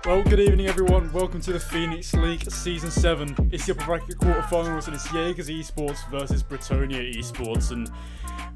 Well, good evening everyone, welcome to the Phoenix League Season 7. It's the upper bracket quarterfinals and it's Jaegers Esports versus Bretonia Esports, and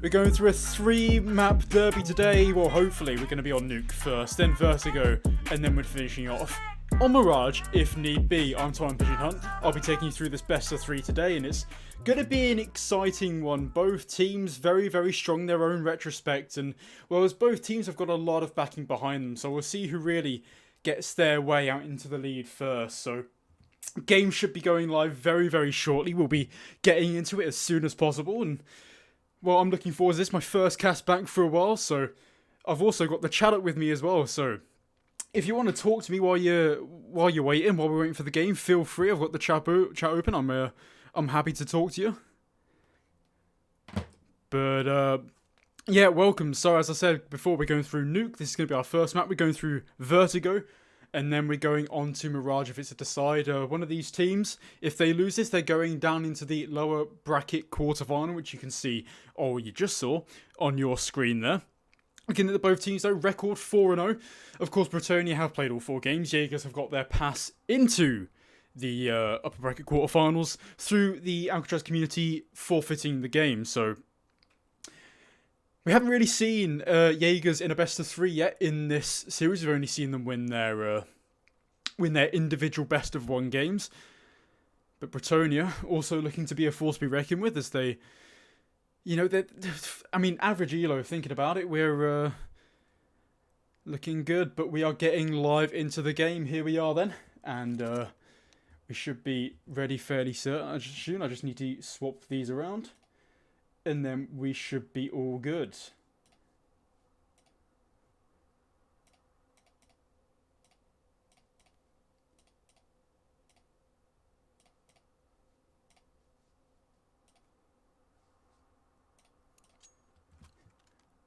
we're going through a 3-map derby today. Well, hopefully we're going to be on Nuke first, then Vertigo, and then we're finishing off on Mirage if need be. I'm Tom Pigeon Hunt. I'll be taking you through this best of 3 today, and it's going to be an exciting one. Both teams very, very strong in their own retrospect, and well, as both teams have got a lot of backing behind them, so we'll see who really gets their way out into the lead first. So game should be going live very, very shortly. We'll be getting into it as soon as possible, and well, I'm looking forward to this. My first cast back for a while, so I've also got the chat up with me as well. So if you want to talk to me while we're waiting for the game, feel free. I've got the chat open. I'm happy to talk to you. But yeah, welcome. So as I said before, we're going through Nuke. This is going to be our first map. We're going through Vertigo, and then we're going on to Mirage if it's a decide. One of these teams, if they lose this, they're going down into the lower bracket quarterfinal, which you can see, or you just saw, on your screen there. Looking at both teams though, record 4-0. Of course, Bretonia have played all 4 games. Jaegers have got their pass into the upper bracket quarterfinals through the Alcatraz community forfeiting the game. So we haven't really seen Jaegers in a best of 3 yet in this series. We've only seen them win their individual best of 1 games. But Bretonia also looking to be a force to be reckoned with, as they, you know, average elo, thinking about it, we're looking good, but we are getting live into the game. Here we are then, and we should be ready fairly soon. I just need to swap these around, and then we should be all good.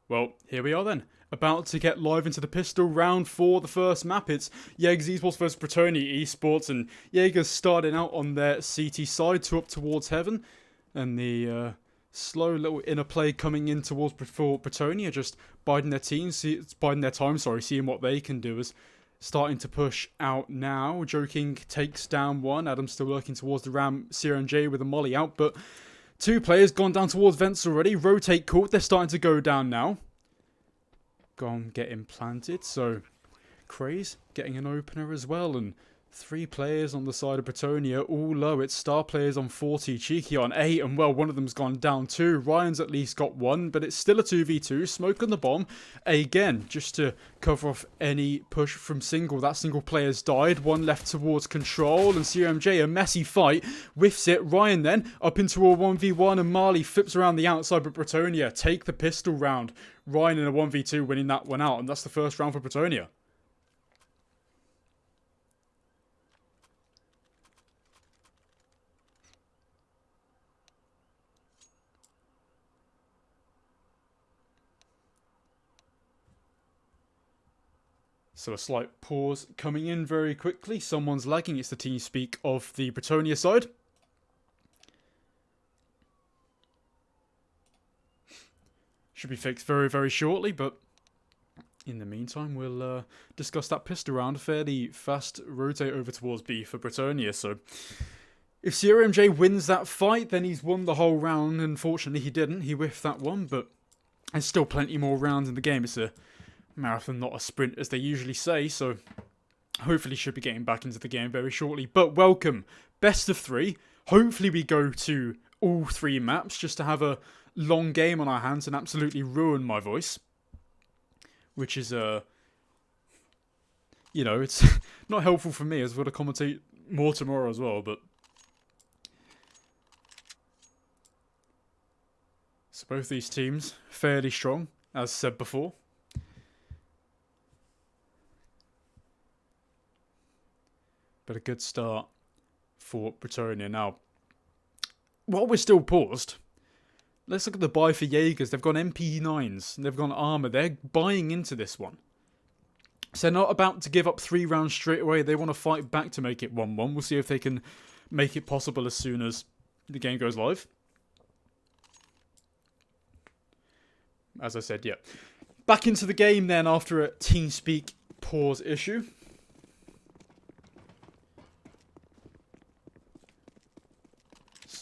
Well, here we are then. About to get live into the pistol round for the first map. It's Jaegers Esports versus Bretonia Esports, and Jaegers starting out on their CT side up towards heaven, and the slow little interplay coming in towards Bretonia, just biding their time, seeing what they can do, as starting to push out now. Joking takes down one. Adam's still lurking towards the Ram. CRMJ with a molly out, but 2 players gone down towards vents already. Rotate caught. They're starting to go down now. Gone, get implanted. So Craze getting an opener as well, and 3 players on the side of Bretonia, all low. It's star players on 40, Cheeky on 8, and well, one of them's gone down too. Ryan's at least got 1, but it's still a 2v2. Smoke on the bomb, again, just to cover off any push from single. That single player's died. 1 left towards control, and CMJ, a messy fight, whiffs it. Ryan then, up into a 1v1, and Marley flips around the outside, but Bretonia take the pistol round. Ryan in a 1v2 winning that one out, and that's the first round for Bretonia. So a slight pause coming in very quickly. Someone's lagging. It's the team speak of the Bretonia side. Should be fixed very, very shortly, but in the meantime, we'll discuss that pistol round. Fairly fast rotate over towards B for Bretonia. So if CRMJ wins that fight, then he's won the whole round. Unfortunately, he didn't. He whiffed that one, but there's still plenty more rounds in the game. It's a marathon, not a sprint, as they usually say, so hopefully should be getting back into the game very shortly. But welcome, best of 3. Hopefully we go to all 3 maps, just to have a long game on our hands and absolutely ruin my voice, which is you know, it's not helpful for me, as I've got to commentate more tomorrow as well. But so both these teams fairly strong, as said before. But a good start for Bretonia. Now, while we're still paused, let's look at the buy for Jaegers. They've gone MP9s, and they've gone armor. They're buying into this one. So they're not about to give up 3 rounds straight away. They want to fight back to make it 1-1. We'll see if they can make it possible as soon as the game goes live. As I said, yeah. Back into the game then after a TeamSpeak pause issue.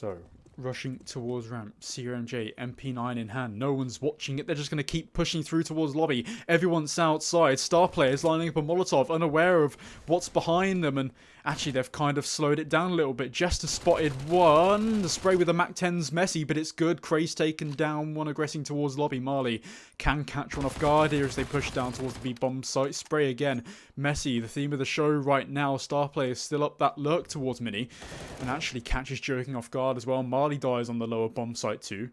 So, rushing towards ramp, CRMJ, MP9 in hand. No one's watching it. They're just going to keep pushing through towards lobby. Everyone's outside. Star players lining up a Molotov, unaware of what's behind them. And actually, they've kind of slowed it down a little bit. Jester spotted one. The spray with the MAC-10's messy, but it's good. Craze taken down. One aggressing towards lobby. Marley can catch one off guard here as they push down towards the B-bomb site. Spray again. Messy, the theme of the show right now. Star players still up that lurk towards Mini. And actually catches Joking off guard as well. Marley dies on the lower bomb site too.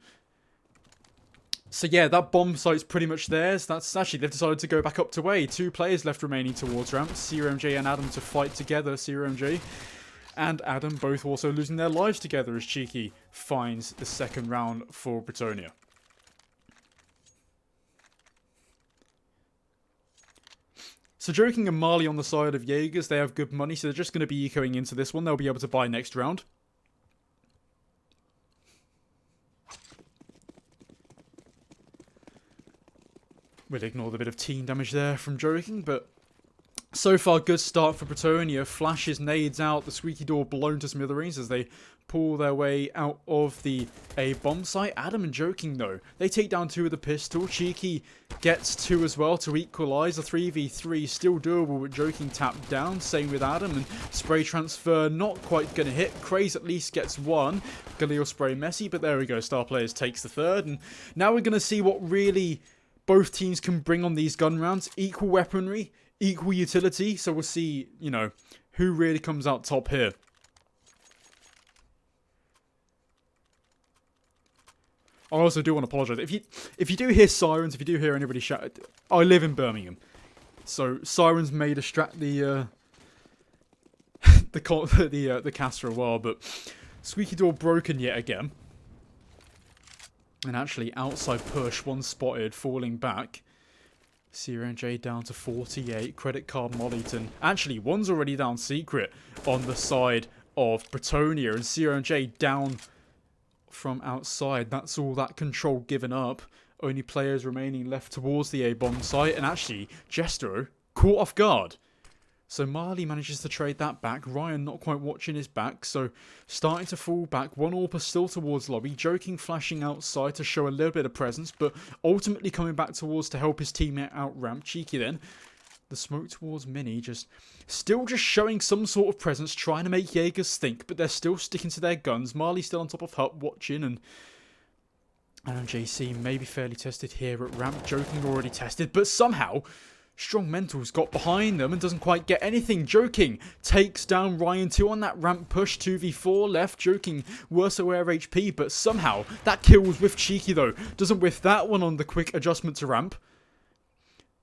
So yeah, that bomb site's pretty much theirs. That's actually, they've decided to go back up to A. 2 players left remaining towards ramp. CRMJ and Adam to fight together. CRMJ and Adam both also losing their lives together as Cheeky finds the second round for Bretonia. So Joking and Marley on the side of Jaegers, they have good money, so they're just going to be ecoing into this one. They'll be able to buy next round. We'll ignore the bit of team damage there from Joking, but so far good start for Bretonia. Flashes, nades out, the squeaky door blown to smithereens as they pull their way out of the A bomb site. Adam and Joking though, they take down 2 with the pistol. Cheeky gets 2 as well to equalise. A 3v3 still doable with Joking tapped down. Same with Adam, and spray transfer not quite going to hit. Craze at least gets 1. Galil spray messy, but there we go. Star Players takes the 3rd, and now we're going to see what really both teams can bring on these gun rounds. Equal weaponry, equal utility, so we'll see, you know, who really comes out top here. I also do want to apologise. If you do hear sirens, if you do hear anybody shout, I live in Birmingham, so sirens may distract the the cast for a while. But squeaky door broken yet again, and actually outside push, one spotted falling back. CRNJ down to 48. Credit card Mollyton. Actually, one's already down secret on the side of Bretonia, and CRNJ down from outside. That's all that control given up. Only players remaining left towards the A-bomb site, and actually Jester caught off guard. So Marley manages to trade that back. Ryan not quite watching his back, so starting to fall back. One AWPer still towards lobby. Joking flashing outside to show a little bit of presence, but ultimately coming back towards to help his teammate out ramp. Cheeky then. The smoke towards Mini, still just showing some sort of presence, trying to make Jaegers think, but they're still sticking to their guns. Marley still on top of Hut, watching, and JC may be fairly tested here at ramp. Joking already tested, but somehow Strong Mental's got behind them and doesn't quite get anything. Joking takes down Ryan 2 on that ramp push. 2v4 left. Joking worse aware of HP, but somehow that kill was with Cheeky though. Doesn't whiff that one on the quick adjustment to ramp.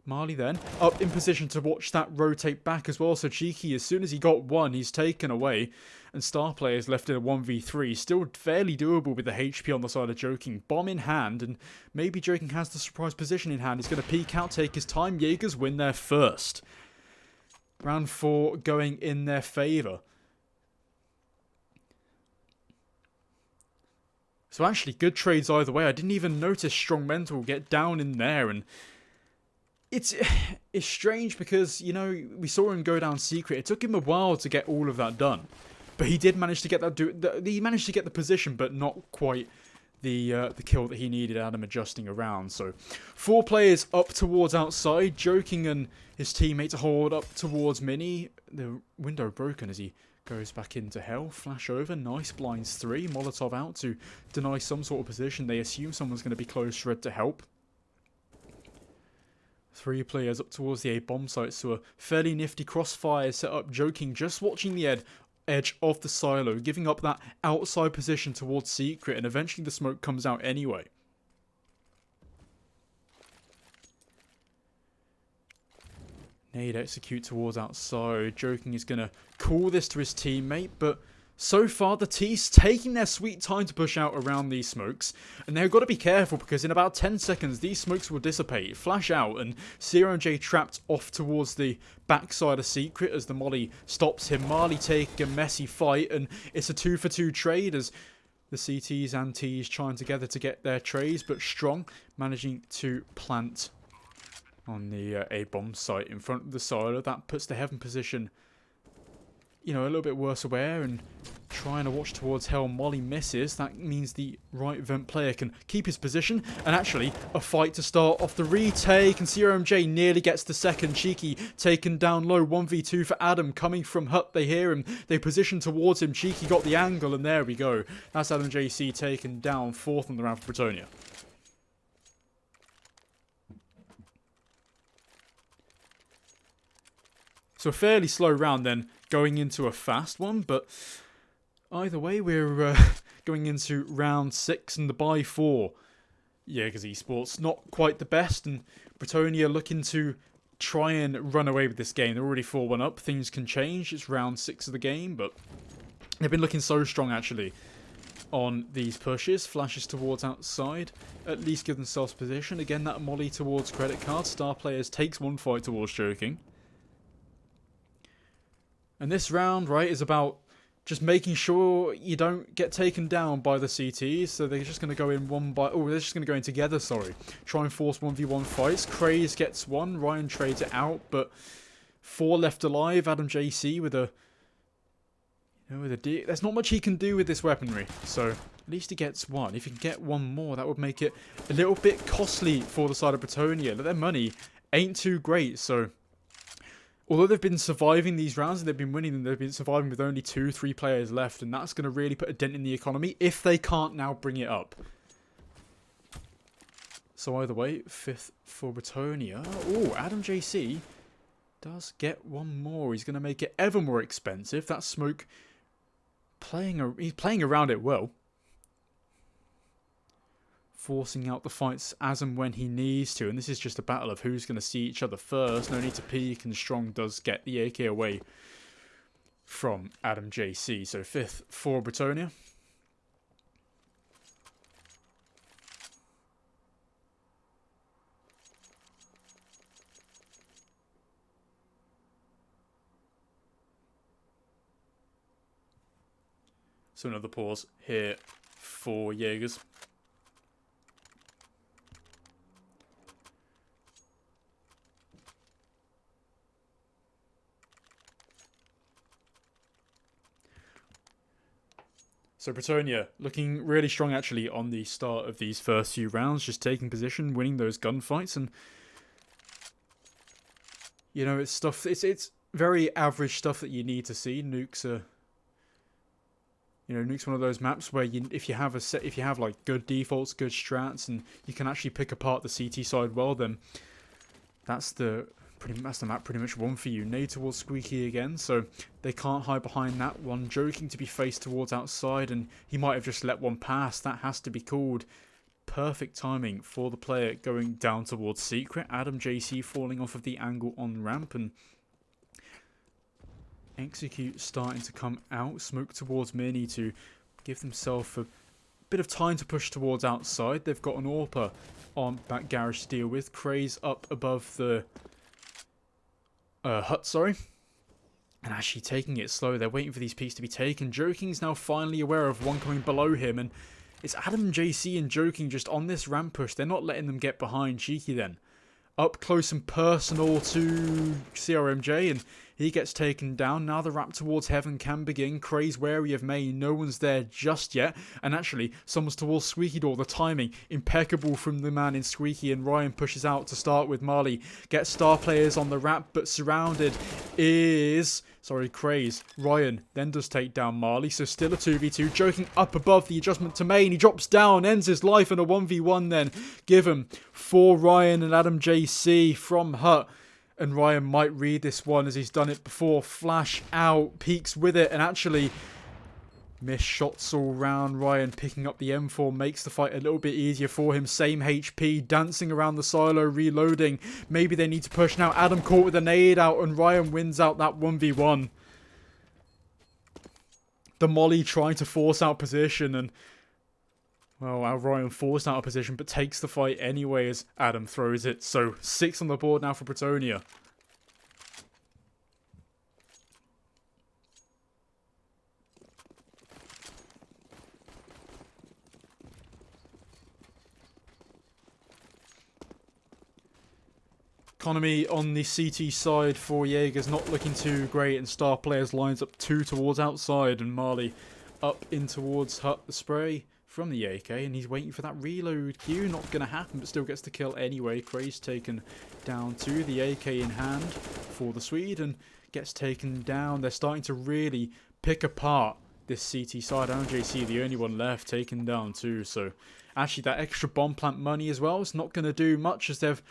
Marley then up in position to watch that rotate back as well. So Cheeky, as soon as he got one, he's taken away. And Star Players left in a 1v3. Still fairly doable with the HP on the side of Joking. Bomb in hand, and maybe Joking has the surprise position in hand. He's going to peek out, take his time. Jaegers win their first. Round 4 going in their favour. So actually, good trades either way. I didn't even notice Strong Mental get down in there, and it's strange because, you know, we saw him go down secret. It took him a while to get all of that done, but he did manage to get that. He managed to get the position, but not quite the kill that he needed. Adam adjusting around. So 4 players up towards outside. Joking and his teammate to hold up towards Mini. The window broken as he goes back into hell. Flash over. Nice blinds 3. Molotov out to deny some sort of position. They assume someone's going to be close to red to help. 3 players up towards the A bomb site, so a fairly nifty crossfire set up. Joking just watching the edge of the silo, giving up that outside position towards secret, and eventually the smoke comes out anyway. Nade execute towards outside. Joking is going to call this to his teammate, but so far the T's taking their sweet time to push out around these smokes, and they've got to be careful because in about 10 seconds these smokes will dissipate, flash out, and CRJ trapped off towards the backside of secret as the molly stops him. Marley take a messy fight, and it's a 2-for-2 trade as the CTs and Ts trying together to get their trays, but Strong managing to plant on the A bomb site in front of the silo. That puts the heaven position you know, a little bit worse aware and trying to watch towards hell. Molly misses. That means the right vent player can keep his position. And actually, a fight to start off the retake. And CRMJ nearly gets the second. Cheeky taken down low. 1v2 for Adam coming from Hut. They hear him. They position towards him. Cheeky got the angle. And there we go. That's Adam JC taken down. 4th on the round for Bretonia. So a fairly slow round then, going into a fast one, but either way, we're going into round 6 and the bye 4. Jaegers Esports not quite the best, and Bretonia looking to try and run away with this game. They're already 4-1 up. Things can change. It's round 6 of the game, but they've been looking so strong actually on these pushes. Flashes towards outside, at least give themselves position. Again, that molly towards credit card. Star players takes one fight towards joking. And this round, right, is about just making sure you don't get taken down by the CTs. So they're just going to go in one by... Oh, they're just going to go in together, sorry. Try and force 1v1 fights. Craze gets one. Ryan trades it out, but 4 left alive. Adam JC with a... You know, with a D. There's not much he can do with this weaponry. So at least he gets one. If he can get one more, that would make it a little bit costly for the side of Bretonia. But their money ain't too great, so... Although they've been surviving these rounds and they've been winning them, they've been surviving with only 2-3 players left, and that's going to really put a dent in the economy if they can't now bring it up. So either way, 5th for Bretonia. Oh, Adam JC does get one more. He's going to make it ever more expensive. That Smoke he's playing around it well. Forcing out the fights as and when he needs to. And this is just a battle of who's going to see each other first. No need to peek, and Strong does get the AK away from Adam JC. So 5th for Bretonia. So another pause here for Jaegers. So Bretonia looking really strong actually on the start of these first few rounds, just taking position, winning those gunfights, and you know, it's stuff. It's very average stuff that you need to see. Nuke's Nuke's one of those maps where if you have like good defaults, good strats, and you can actually pick apart the CT side well, then that's the map pretty much won for you. Nade towards Squeaky again, so they can't hide behind that one. Joking to be faced towards outside, and he might have just let one pass. That has to be called. Perfect timing for the player going down towards Secret. Adam JC falling off of the angle on ramp, and Execute starting to come out. Smoke towards Mini to give themselves a bit of time to push towards outside. They've got an AWPer on back garage to deal with. Craze up above the Hut, sorry. And actually taking it slow. They're waiting for these peaks to be taken. Joking's now finally aware of one coming below him, and it's Adam JC and Joking just on this ramp push. They're not letting them get behind. Cheeky then. Up close and personal to CRMJ, and he gets taken down. Now the rap towards heaven can begin. Craze wary of main. No one's there just yet. And actually, someone's towards Squeaky Door. The timing impeccable from the man in Squeaky. And Ryan pushes out to start with. Marley gets star players on the rap, but surrounded is... Sorry, Craze. Ryan then does take down Marley. So still a 2v2. Joking up above the adjustment to main. He drops down. Ends his life in a 1v1 then. Given for Ryan and Adam JC from Hut. And Ryan might read this one as he's done it before. Flash out. Peeks with it. And actually... missed shots all round. Ryan picking up the M4 makes the fight a little bit easier for him. Same HP, dancing around the silo, reloading. Maybe they need to push now. Adam caught with a nade out, and Ryan wins out that 1v1. The molly trying to force out position, and well, Ryan forced out of position, but takes the fight anyway as Adam throws it. So 6 on the board now for Bretonia. Economy on the CT side for Jaegers not looking too great, and Star Players lines up 2 towards outside, and Marley up in towards Hut the spray from the AK, and he's waiting for that reload queue. Not going to happen, but still gets the kill anyway. Craze taken down to the AK in hand for the Swede, and gets taken down. They're starting to really pick apart this CT side. LJC the only one left, taken down too. So actually that extra bomb plant money as well is not going to do much, as they've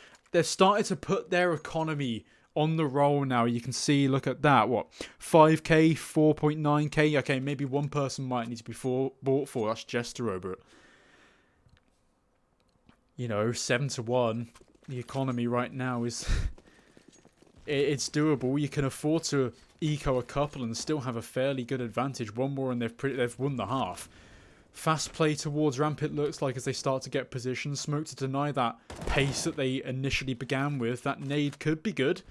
started to put their economy on the roll now. You can see, look at that, what, 5k, 4.9k. Okay, maybe one person might need to be bought for, that's Jestero, but you know, 7-1. The economy right now is it's doable. You can afford to eco a couple and still have a fairly good advantage. One more and they've won the half. Fast play towards ramp, it looks like, as they start to get position. Smoke to deny that pace that they initially began with. That nade could be good.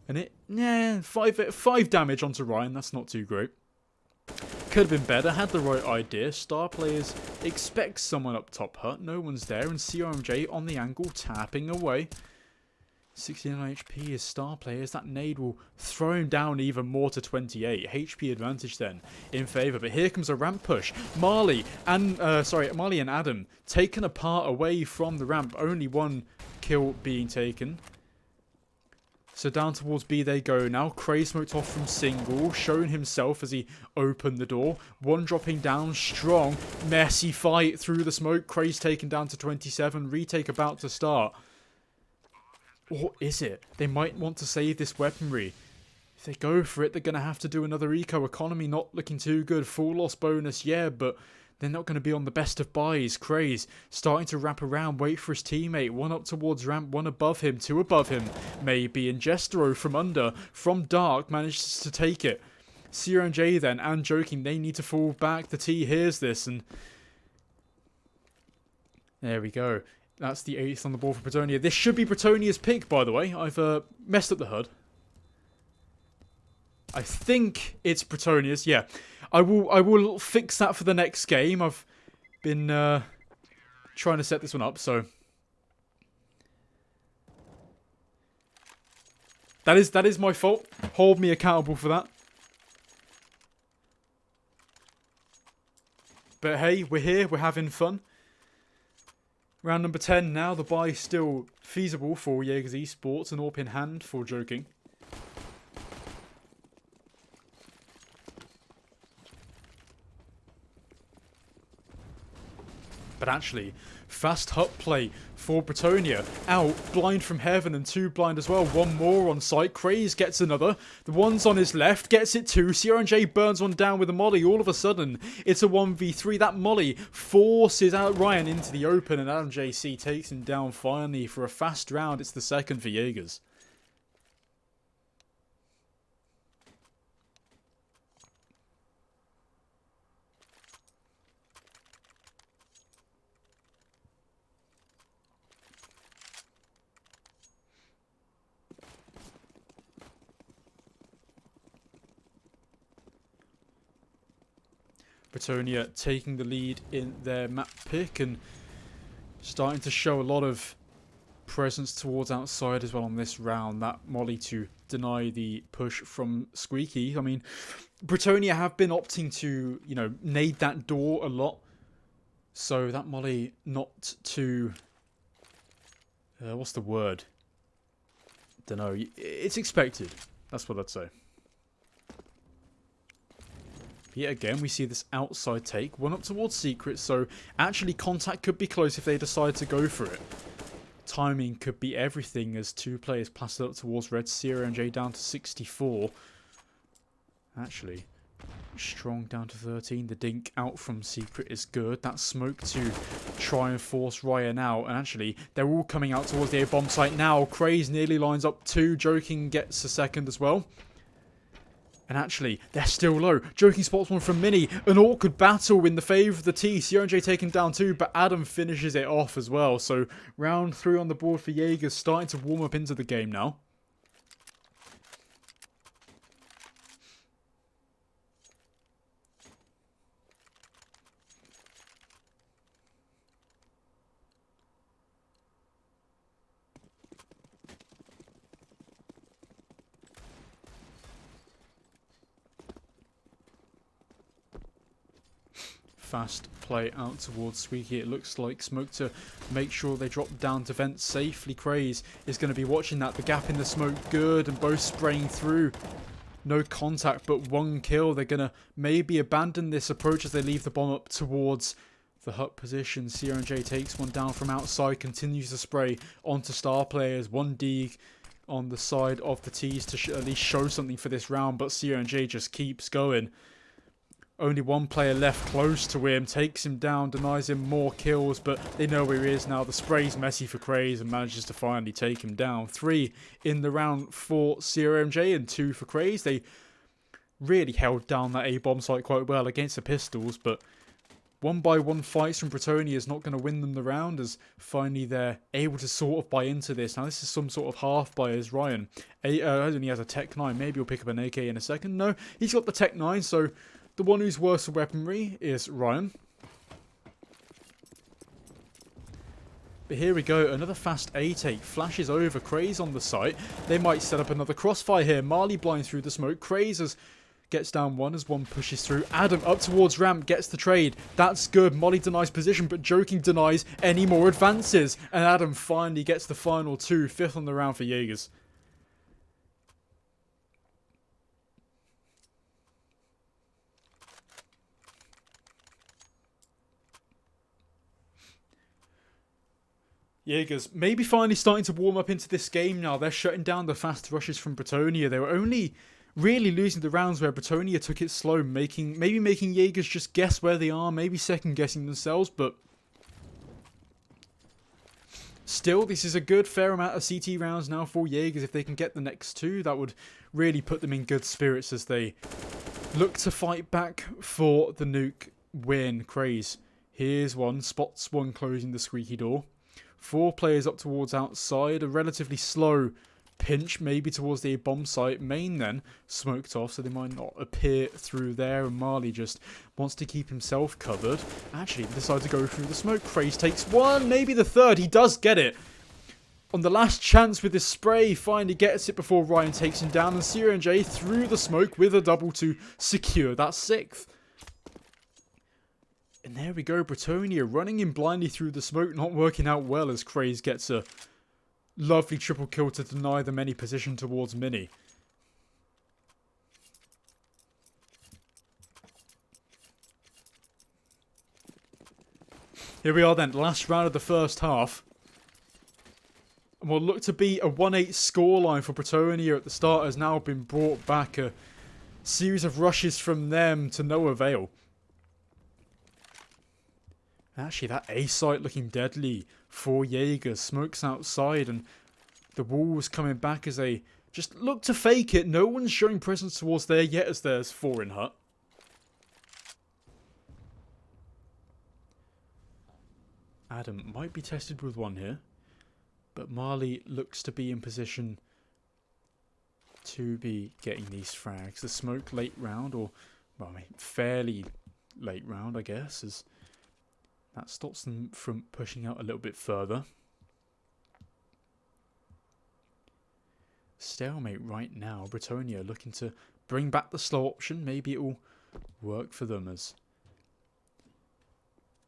And it, yeah, 5 damage onto Ryan. That's not too great. Could have been better, had the right idea. Star Players expect someone up top Hut. No one's there. And CRMJ on the angle, tapping away. 69 HP is Star Players. That nade will throw him down even more to 28. HP advantage then in favour. But here comes a ramp push. Marley and Adam taken apart away from the ramp. Only one kill being taken. So down towards B they go now. Cray smoked off from single, showing himself as he opened the door. One dropping down, strong, messy fight through the smoke. Cray's taken down to 27. Retake about to start. Or is it? They might want to save this weaponry. If they go for it, they're going to have to do another eco. Economy not looking too good. Full loss bonus, yeah, but they're not going to be on the best of buys. Craze starting to wrap around, wait for his teammate. One up towards ramp, one above him, 2 above him. Maybe. And Jestero from under, from dark, manages to take it. CRMJ then, and joking, they need to fall back. The T hears this, and there we go. That's the 8th on the board for Bretonia. This should be Bretonia's pick, by the way. I've messed up the HUD. I think it's Bretonia's. Yeah, I will fix that for the next game. I've been trying to set this one up, so that is my fault. Hold me accountable for that. But hey, we're here. We're having fun. Round number 10 now. The buy still feasible for Jaegers Esports. An AWP in hand for joking. But actually, fast hut play for Bretonia. Out, blind from heaven, and 2 blind as well. One more on site. Craze gets another. The one's on his left, gets it too. CRNJ burns one down with a molly. All of a sudden, it's a 1v3. That molly forces out Ryan into the open, and Adam JC takes him down finally for a fast round. It's the second for Jaegers. Bretonia taking the lead in their map pick and starting to show a lot of presence towards outside as well on this round. That molly to deny the push from Squeaky. I mean, Bretonia have been opting to, you know, nade that door a lot. So that molly not to... what's the word? Don't know. It's expected. That's what I'd say. Yet again, we see this outside take. One up towards Secret, so actually contact could be close if they decide to go for it. Timing could be everything as 2 players plastered up towards red. CRMJ down to 64. Actually, strong down to 13. The dink out from Secret is good. That smoke to try and force Ryan out. And actually, they're all coming out towards the A-bomb site now. Craze nearly lines up 2. Joking gets a second as well. And actually, they're still low. Joking spots one from Mini. An awkward battle in the favour of the T. CRJ taken down 2, but Adam finishes it off as well. So, round 3 on the board for Jaegers, starting to warm up into the game now. fast play out towards Squeaky. It looks like Smoke to make sure they drop down to vent safely. Craze is going to be watching that. The gap in the smoke good and both spraying through. No contact but one kill. They're going to maybe abandon this approach as they leave the bomb up towards the hut position. CRMJ takes one down from outside, continues to spray onto star players. One dig on the side of the T's to at least show something for this round, but CRMJ just keeps going. Only one player left close to him, takes him down, denies him more kills, but they know where he is now. The spray's messy for Craze and manages to finally take him down. 3 in the round for CRMJ and 2 for Craze. They really held down that A-bomb site quite well against the Pistols, but one-by-one fights from Bretonia is not going to win them the round, as finally they're able to sort of buy into this. Now this is some sort of half buy as Ryan. Only has a Tech 9, maybe he'll pick up an AK in a second. No, he's got the Tech 9, so the one who's worse for weaponry is Ryan. But here we go, another fast A-take, flashes over, Craze on the site. They might set up another crossfire here. Marley blind through the smoke, Craze gets down one as one pushes through. Adam up towards ramp, gets the trade. That's good. Molly denies position, but Joking denies any more advances. And Adam finally gets the final 2, 5th on the round for Jaegers. Jaegers maybe finally starting to warm up into this game now. They're shutting down the fast rushes from Bretonia. They were only really losing the rounds where Bretonia took it slow, maybe making Jaegers just guess where they are, maybe second guessing themselves, but still, this is a good fair amount of CT rounds now for Jaegers. If they can get the next 2, that would really put them in good spirits as they look to fight back for the nuke win. Craze, here's one, spots one closing the squeaky door. 4 players up towards outside, a relatively slow pinch maybe towards the bomb site. Main then smoked off, so they might not appear through there, and Marley just wants to keep himself covered. Actually decides to go through the smoke. Craze takes one, maybe the third. He does get it on the last chance with his spray. Finally gets it before Ryan takes him down, and CRMJ through the smoke with a double to secure that 6th. And there we go, Bretonia running in blindly through the smoke, not working out well as Craze gets a lovely triple kill to deny them any position towards Mini. Here we are then, last round of the first half. And what looked to be a 1-8 scoreline for Bretonia at the start has now been brought back. A series of rushes from them to no avail. Actually, that A site looking deadly for Jaegers. Smokes outside and the Wolves coming back as they just look to fake it. No one's showing presence towards there yet as there's 4 in hut. Adam might be tested with one here, but Marley looks to be in position to be getting these frags. The smoke late round, or well, I mean, fairly late round, I guess, as that stops them from pushing out a little bit further. Stalemate right now. Bretonia looking to bring back the slow option. Maybe it will work for them as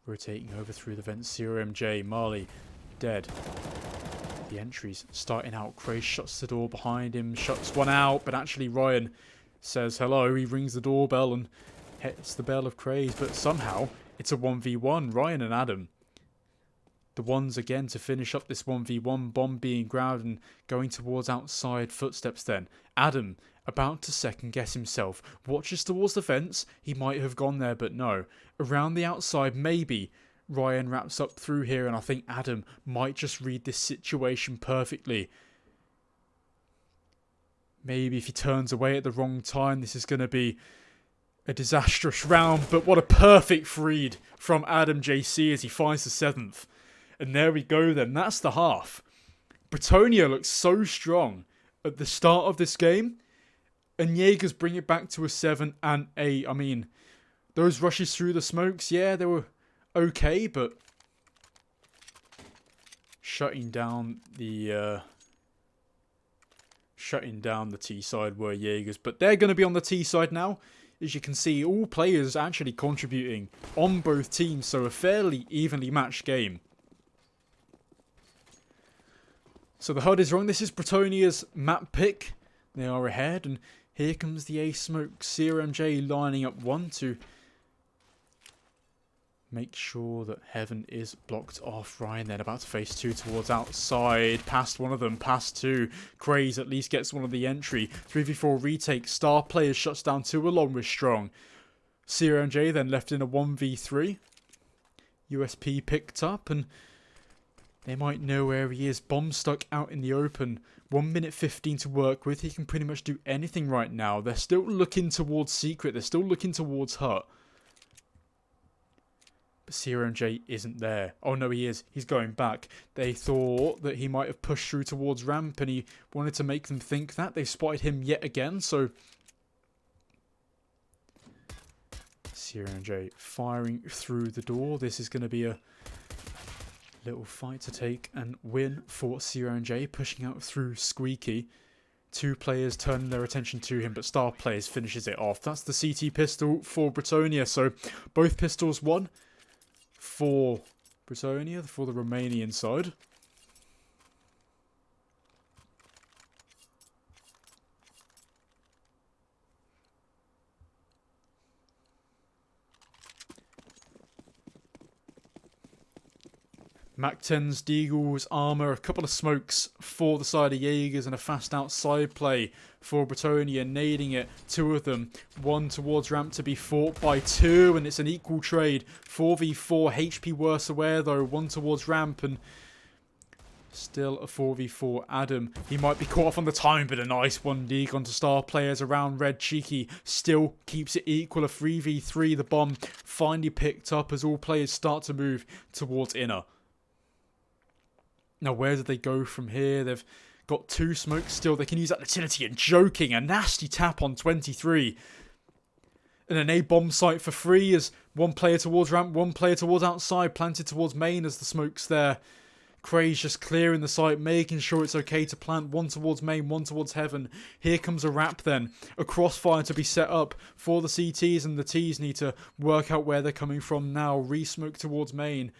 rotating over through the vent. CRMJ, Marley, dead. The entries starting out. Craze shuts the door behind him, shuts one out, but actually Ryan says hello. He rings the doorbell and hits the bell of Craze, but somehow it's a 1v1, Ryan and Adam. The ones again to finish up this 1v1, bomb being grabbed and going towards outside. Footsteps then. Adam about to second guess himself. Watches towards the fence. He might have gone there, but no. Around the outside, maybe. Ryan wraps up through here, and I think Adam might just read this situation perfectly. Maybe if he turns away at the wrong time, this is going to be a disastrous round, but what a perfect read from Adam JC as he finds the 7th. And there we go then, that's the half. Bretonia looks so strong at the start of this game, and Jaegers bring it back to a 7 and 8. I mean, those rushes through the smokes, yeah, they were okay, but shutting down the T side were Jaegers, but they're going to be on the T side now. as you can see, all players actually contributing on both teams, so a fairly evenly matched game. So the HUD is wrong. This is Bretonia's map pick. They are ahead, and here comes the A smoke. CRMJ lining up one to make sure that Heaven is blocked off. Ryan then about to face two towards outside. Past one of them, past two. Craze at least gets one of the entry. 3v4 retake. Star Players shuts down two along with Strong. CRMJ then left in a 1v3. USP picked up, and they might know where he is. Bomb stuck out in the open. 1 minute 15 to work with. He can pretty much do anything right now. They're still looking towards Secret. They're still looking towards Hut. But CRMJ isn't there. Oh no, he is. He's going back. They thought that he might have pushed through towards ramp, and he wanted to make them think that. They spotted him yet again, so CRMJ firing through the door. This is going to be a little fight to take and win for CRMJ, pushing out through Squeaky. Two players turning their attention to him, but Star Players finishes it off. That's the CT pistol for Bretonia. So both pistols won for Bretonia, for the Romanian side. Mac-10s, Deagles, armor, a couple of smokes for the side of Jaegers, and a fast outside play for Bretonia, nading it. Two of them, one towards ramp to be fought by two, and it's an equal trade. 4v4, HP worse aware though, one towards ramp, and still a 4v4. Adam, he might be caught off on the time, but a nice one dig onto Star Players around red. Cheeky still keeps it equal, a 3v3. The bomb finally picked up as all players start to move towards inner. Now, where do they go from here? They've got two smokes still. They can use that utility, and joking. A nasty tap on 23. And an A-bomb site for free as one player towards ramp, one player towards outside, planted towards main as the smoke's there. Craze just clearing the site, making sure it's okay to plant. One towards main, one towards Heaven. Here comes a wrap then. A crossfire to be set up for the CTs, and the Ts need to work out where they're coming from now. Re-smoke towards main.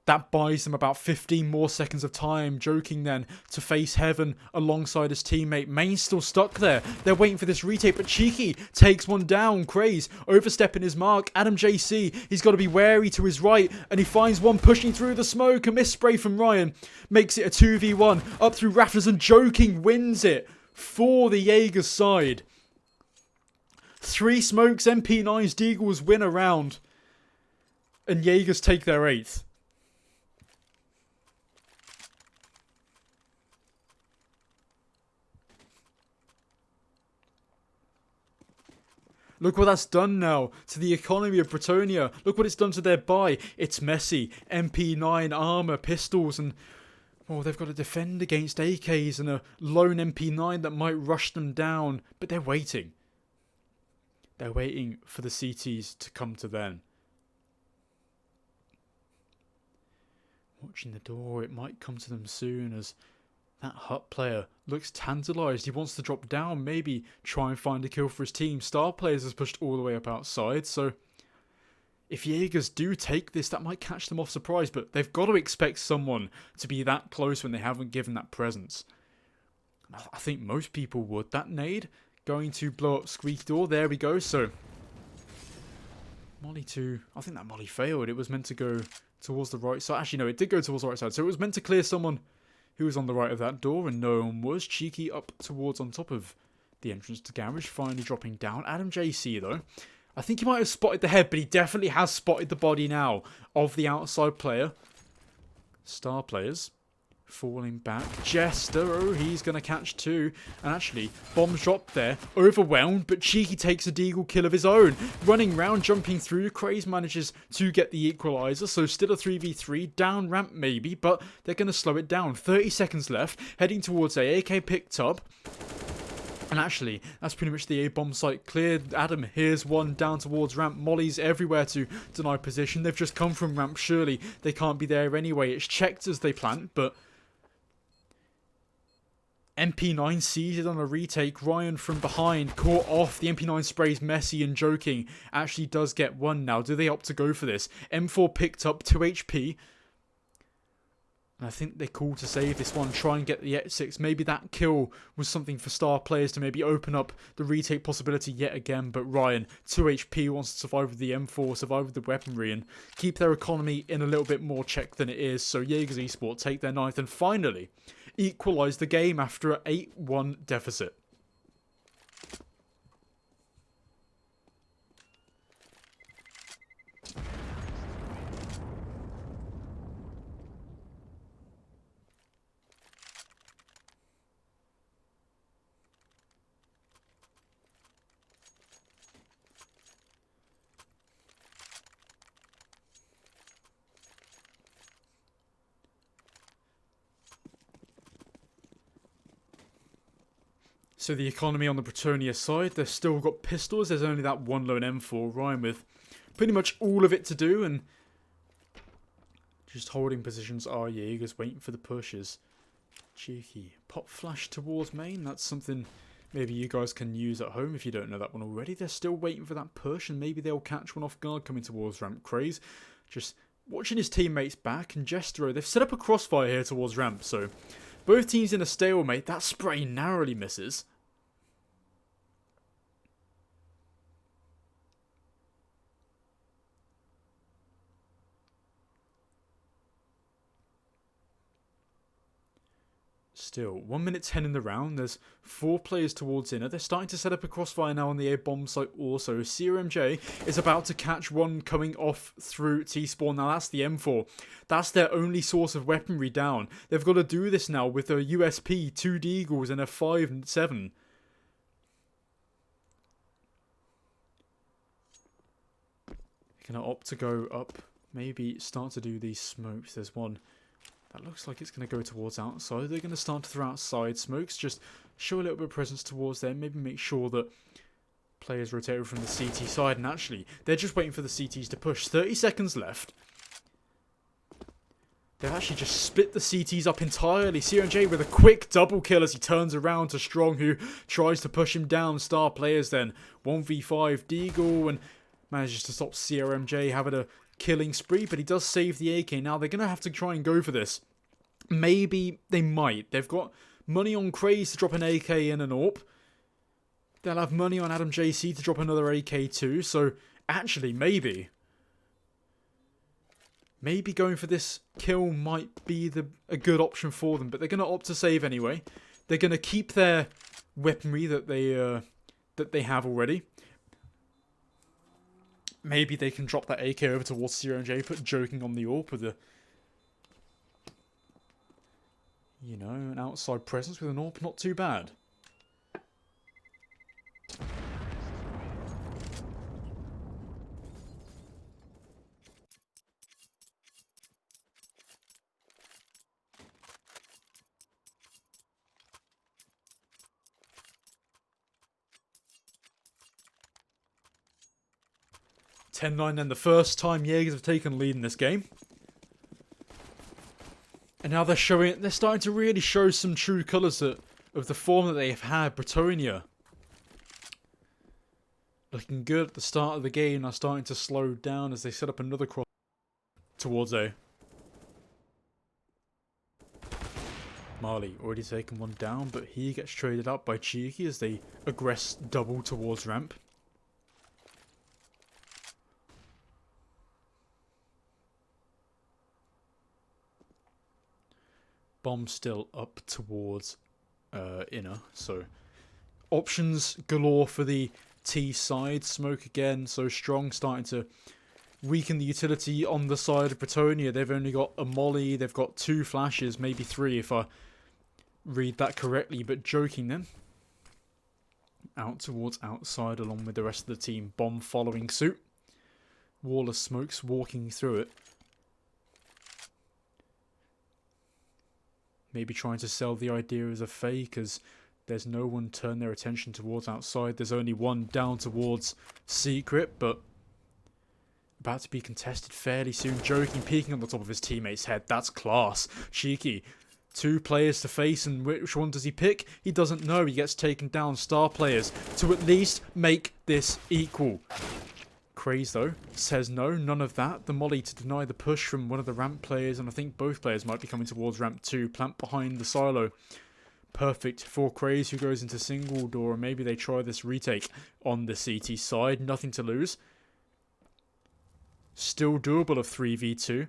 That buys them about 15 more seconds of time. Joking then to face Heaven alongside his teammate. Main still stuck there. They're waiting for this retake, but Cheeky takes one down. Craze overstepping his mark. Adam JC, he's got to be wary to his right, and he finds one pushing through the smoke. A miss spray from Ryan makes it a 2v1 up through rafters, and Joking wins it for the Jaegers side. 3 smokes, MP9s, Deagles win a round, and Jaegers take their 8th. Look what that's done now to the economy of Bretonia. Look what it's done to their buy. It's messy. MP9, armor, pistols, and oh, they've got to defend against AKs and a lone MP9 that might rush them down. But they're waiting. They're waiting for the CTs to come to them. Watching the door, it might come to them soon as that Hut player looks tantalised. He wants to drop down, maybe try and find a kill for his team. Star Players has pushed all the way up outside, so if Jaegers do take this, that might catch them off surprise, but they've got to expect someone to be that close when they haven't given that presence. I think most people would. That nade going to blow up Squeak Door. There we go. So Molly 2, I think that Molly failed. It was meant to go towards the right side. Actually, no, it did go towards the right side. So it was meant to clear someone who was on the right of that door, and no one was. Cheeky up towards on top of the entrance to Garage, finally dropping down. Adam JC, though, I think he might have spotted the head, but he definitely has spotted the body now of the outside player. Star Players falling back. Jester, oh, he's going to catch 2. And actually, bombs dropped there. Overwhelmed, but Cheeky takes a deagle kill of his own. Running round, jumping through. Craze manages to get the equalizer. So still a 3v3. Down ramp maybe, but they're going to slow it down. 30 seconds left. Heading towards A. AK picked up. And actually, that's pretty much the A-bomb site cleared. Adam, here's one down towards ramp. Molly's everywhere to deny position. They've just come from ramp. Surely they can't be there anyway. It's checked as they plant, but MP9 seized on a retake. Ryan from behind, caught off. The MP9 sprays messy and joking. Actually does get one now. Do they opt to go for this? M4 picked up 2 HP. And I think they called to save this one. Try and get the X6. Maybe that kill was something for star players to maybe open up the retake possibility yet again. But Ryan, 2 HP, wants to survive with the M4, survive with the weaponry, and keep their economy in a little bit more check than it is. So Jaegers Esports take their 9th and finally equalise the game after an 8-1 deficit. So the economy on the Bretonia side, they've still got pistols. There's only that one lone M4. Ryan with pretty much all of it to do, and just holding positions are Jaegers, waiting for the pushes. Cheeky. Pop flash towards main. That's something maybe you guys can use at home if you don't know that one already. They're still waiting for that push, and maybe they'll catch one off guard coming towards ramp. Craze just watching his teammates back, and Jestero, they've set up a crossfire here towards ramp, so both teams in a stalemate. That spray narrowly misses. Still, 1 minute 10 in the round. There's 4 players towards inner. They're starting to set up a crossfire now on the A bomb site also. CRMJ is about to catch one coming off through T-spawn. Now that's the M4. That's their only source of weaponry down. They've got to do this now with a USP, 2 Deagles and a 5 and 7. They're going to opt to go up. Maybe start to do these smokes. There's one. That looks like it's going to go towards outside. They're going to start to throw outside smokes. Just show a little bit of presence towards them. Maybe make sure that players rotate over from the CT side. And actually, they're just waiting for the CTs to push. 30 seconds left. They've actually just split the CTs up entirely. CRJ with a quick double kill as he turns around to Strong, who tries to push him down. Star players then. 1v5 Deagle, and manages to stop CRMJ having a killing spree, but he does save the AK. Now they're going to have to try and go for this. Maybe they might. They've got money on Craze to drop an AK and an AWP. They'll have money on Adam JC to drop another AK too. So actually, maybe going for this kill might be a good option for them. But they're going to opt to save anyway. They're going to keep their weaponry that they have already. Maybe they can drop that AK over towards CRJ, put joking on the AWP with an outside presence with an AWP, not too bad. (10-9) then, the first time Jaegers have taken lead in this game. And now they're starting to really show some true colours of the form that they have had. Bretonia looking good at the start of the game, now starting to slow down as they set up another cross towards A. Marley already taken one down, but he gets traded up by Cheeky as they aggress double towards ramp. Bomb still up towards inner, so options galore for the T side. Smoke again, so Strong starting to weaken the utility on the side of Bretonia. They've only got a molly, they've got 2 flashes, maybe 3 if I read that correctly, but joking them out towards outside along with the rest of the team. Bomb following suit. Wall of smokes walking through it. Maybe trying to sell the idea as a fake as there's no one turn their attention towards outside. There's only one down towards Secret, but about to be contested fairly soon. Joking, peeking on the top of his teammate's head. That's class. Cheeky 2 players to face, and which one does he pick? He doesn't know. He gets taken down. Star players to at least make this equal. Craze, though, says no, none of that. The molly to deny the push from one of the ramp players, and I think both players might be coming towards ramp 2. Plant behind the silo. Perfect for Craze, who goes into single door, and maybe they try this retake on the CT side. Nothing to lose. Still doable of 3v2.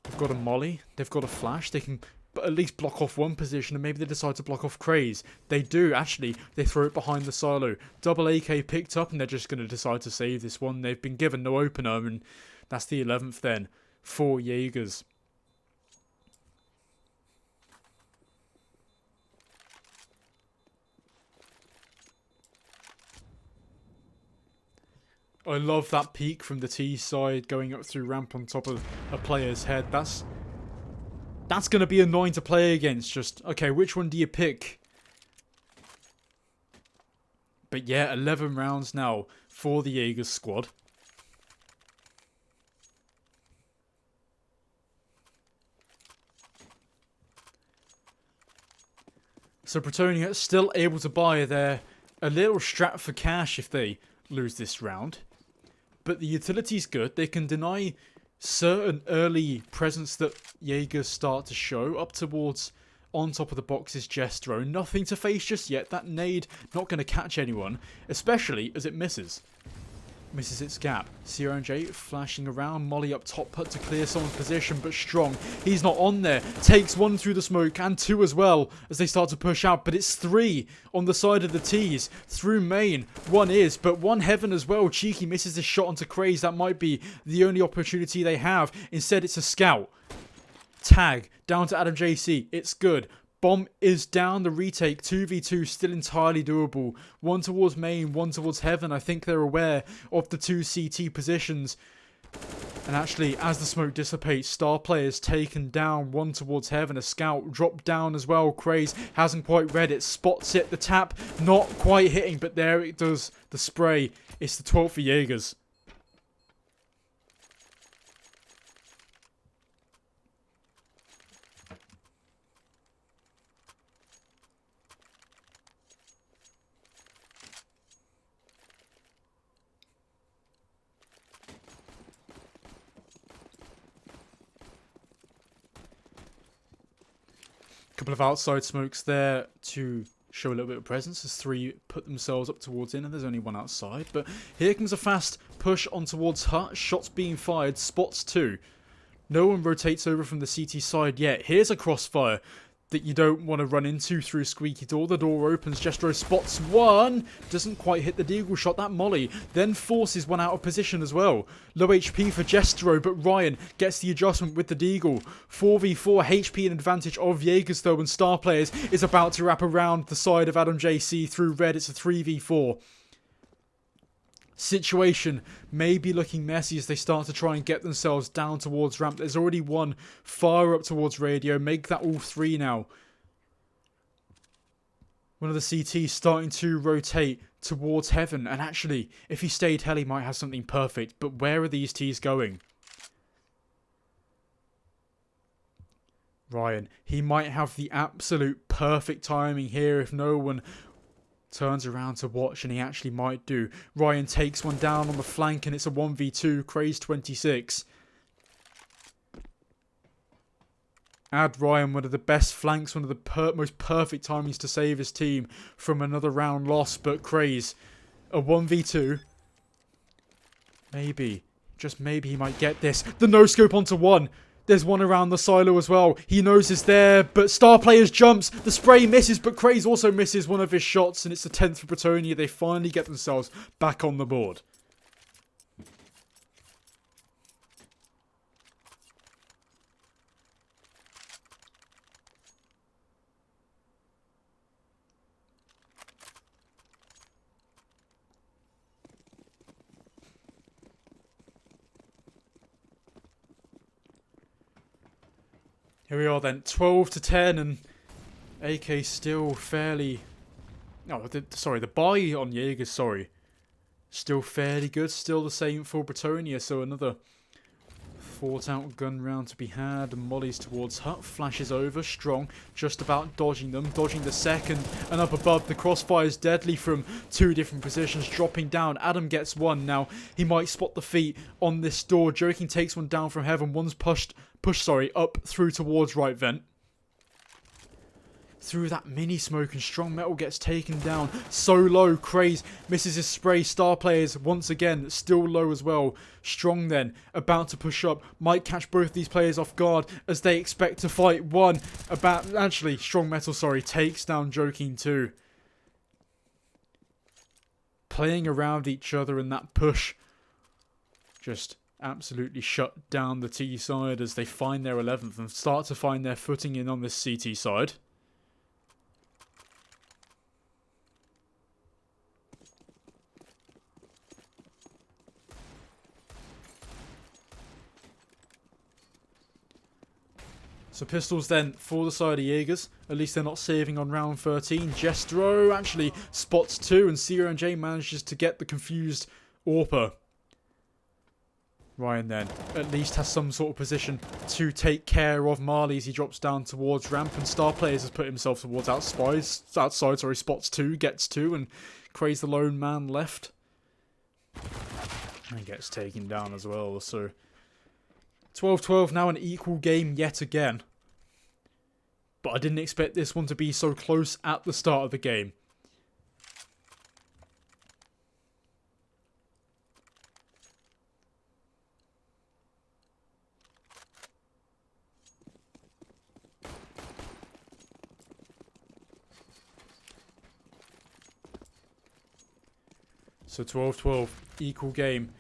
They've got a molly. They've got a flash. They can at least block off one position, and maybe they decide to block off Craze. They do, actually. They throw it behind the silo. Double AK picked up, and they're just going to decide to save this one. They've been given no opener, and that's the 11th then for Jaegers. I love that peek from the T side going up through ramp on top of a player's head. That's going to be annoying to play against. Just, okay, which one do you pick? But yeah, 11 rounds now for the Jaegers squad. So Bretonia still able to buy their a little strap for cash if they lose this round. But the utility's good. They can deny certain early presence that Jaegers start to show up towards on top of the box's Jestro. Nothing to face just yet. That nade not going to catch anyone, especially as it misses. Misses its gap. CRNJ flashing around. Molly up top, put to clear someone's position, but strong. He's not on there. Takes 1 through the smoke and 2 as well as they start to push out. But it's 3 on the side of the T's through main. 1 is, but 1 heaven as well. Cheeky misses the shot onto Craze. That might be the only opportunity they have. Instead, it's a scout. Tag down to Adam JC. It's good. Bomb is down. The retake 2v2 still entirely doable. 1 towards main, 1 towards heaven. I think they're aware of the 2 CT positions. And actually, as the smoke dissipates, star players taken down. 1 towards heaven. A scout dropped down as well. Craze hasn't quite read it. Spots it. The tap not quite hitting, but there it does. The spray. It's the 12th for Jaegers. Couple of outside smokes there to show a little bit of presence as 3 put themselves up towards in, and there's only 1 outside. But here comes a fast push on towards hut. Shots being fired. Spots 2. No one rotates over from the CT side yet. Here's a crossfire that you don't want to run into through squeaky door. The door opens. Jestro spots 1. Doesn't quite hit the deagle shot. That molly then forces 1 out of position as well. Low HP for Jestro, but Ryan gets the adjustment with the deagle. 4v4 HP and advantage of Jaegers though, and star players is about to wrap around the side of Adam JC through red. It's a 3v4. Situation may be looking messy as they start to try and get themselves down towards ramp. There's already 1 far up towards radio. Make that all 3 now. One of the CTs starting to rotate towards heaven. And actually, if he stayed hell, he might have something perfect. But where are these Ts going? Ryan, he might have the absolute perfect timing here if no one turns around to watch, and he actually might do. Ryan takes 1 down on the flank, and it's a 1v2. Craze 26. Add Ryan, one of the best flanks, one of the most perfect timings to save his team from another round loss. But Craze, a 1v2. Maybe, just maybe he might get this. The no-scope onto 1. There's 1 around the silo as well. He knows it's there, but star players jumps. The spray misses, but Craze also misses one of his shots, and it's the 10th for Bretonia. They finally get themselves back on the board. Here we are then, 12-10, and AK still fairly... Oh, sorry, the buy on Jaegers, still fairly good. Still the same for Bretonia, so another Fought out gun round to be had, and Molly's towards Hut, flashes over, Strong, just about dodging them, dodging the second, and up above, the crossfire is deadly from 2 different positions, dropping down. Adam gets one. Now, he might spot the feet on this door. Joking takes one down from heaven, one's pushed up through towards right vent. Through that mini smoke, and Strong Metal gets taken down. So low, Craze misses his spray. Star players once again still low as well. Strong then about to push up, might catch both these players off guard as they expect to fight one. Strong Metal, takes down Joking too. Playing around each other in that push, just absolutely shut down the T side as they find their 11th and start to find their footing in on this CT side. So pistols then for the side of Jaegers. At least they're not saving on round 13. Jestro actually spots 2, and CRMJ manages to get the confused AWPer. Ryan then at least has some sort of position to take care of Marley as he drops down towards ramp, and Star Players has put himself towards outside, spots 2, gets 2, and Craze the lone man left. And gets taken down as well, so 12-12 now, an equal game yet again. But I didn't expect this one to be so close at the start of the game. So 12-12, equal game.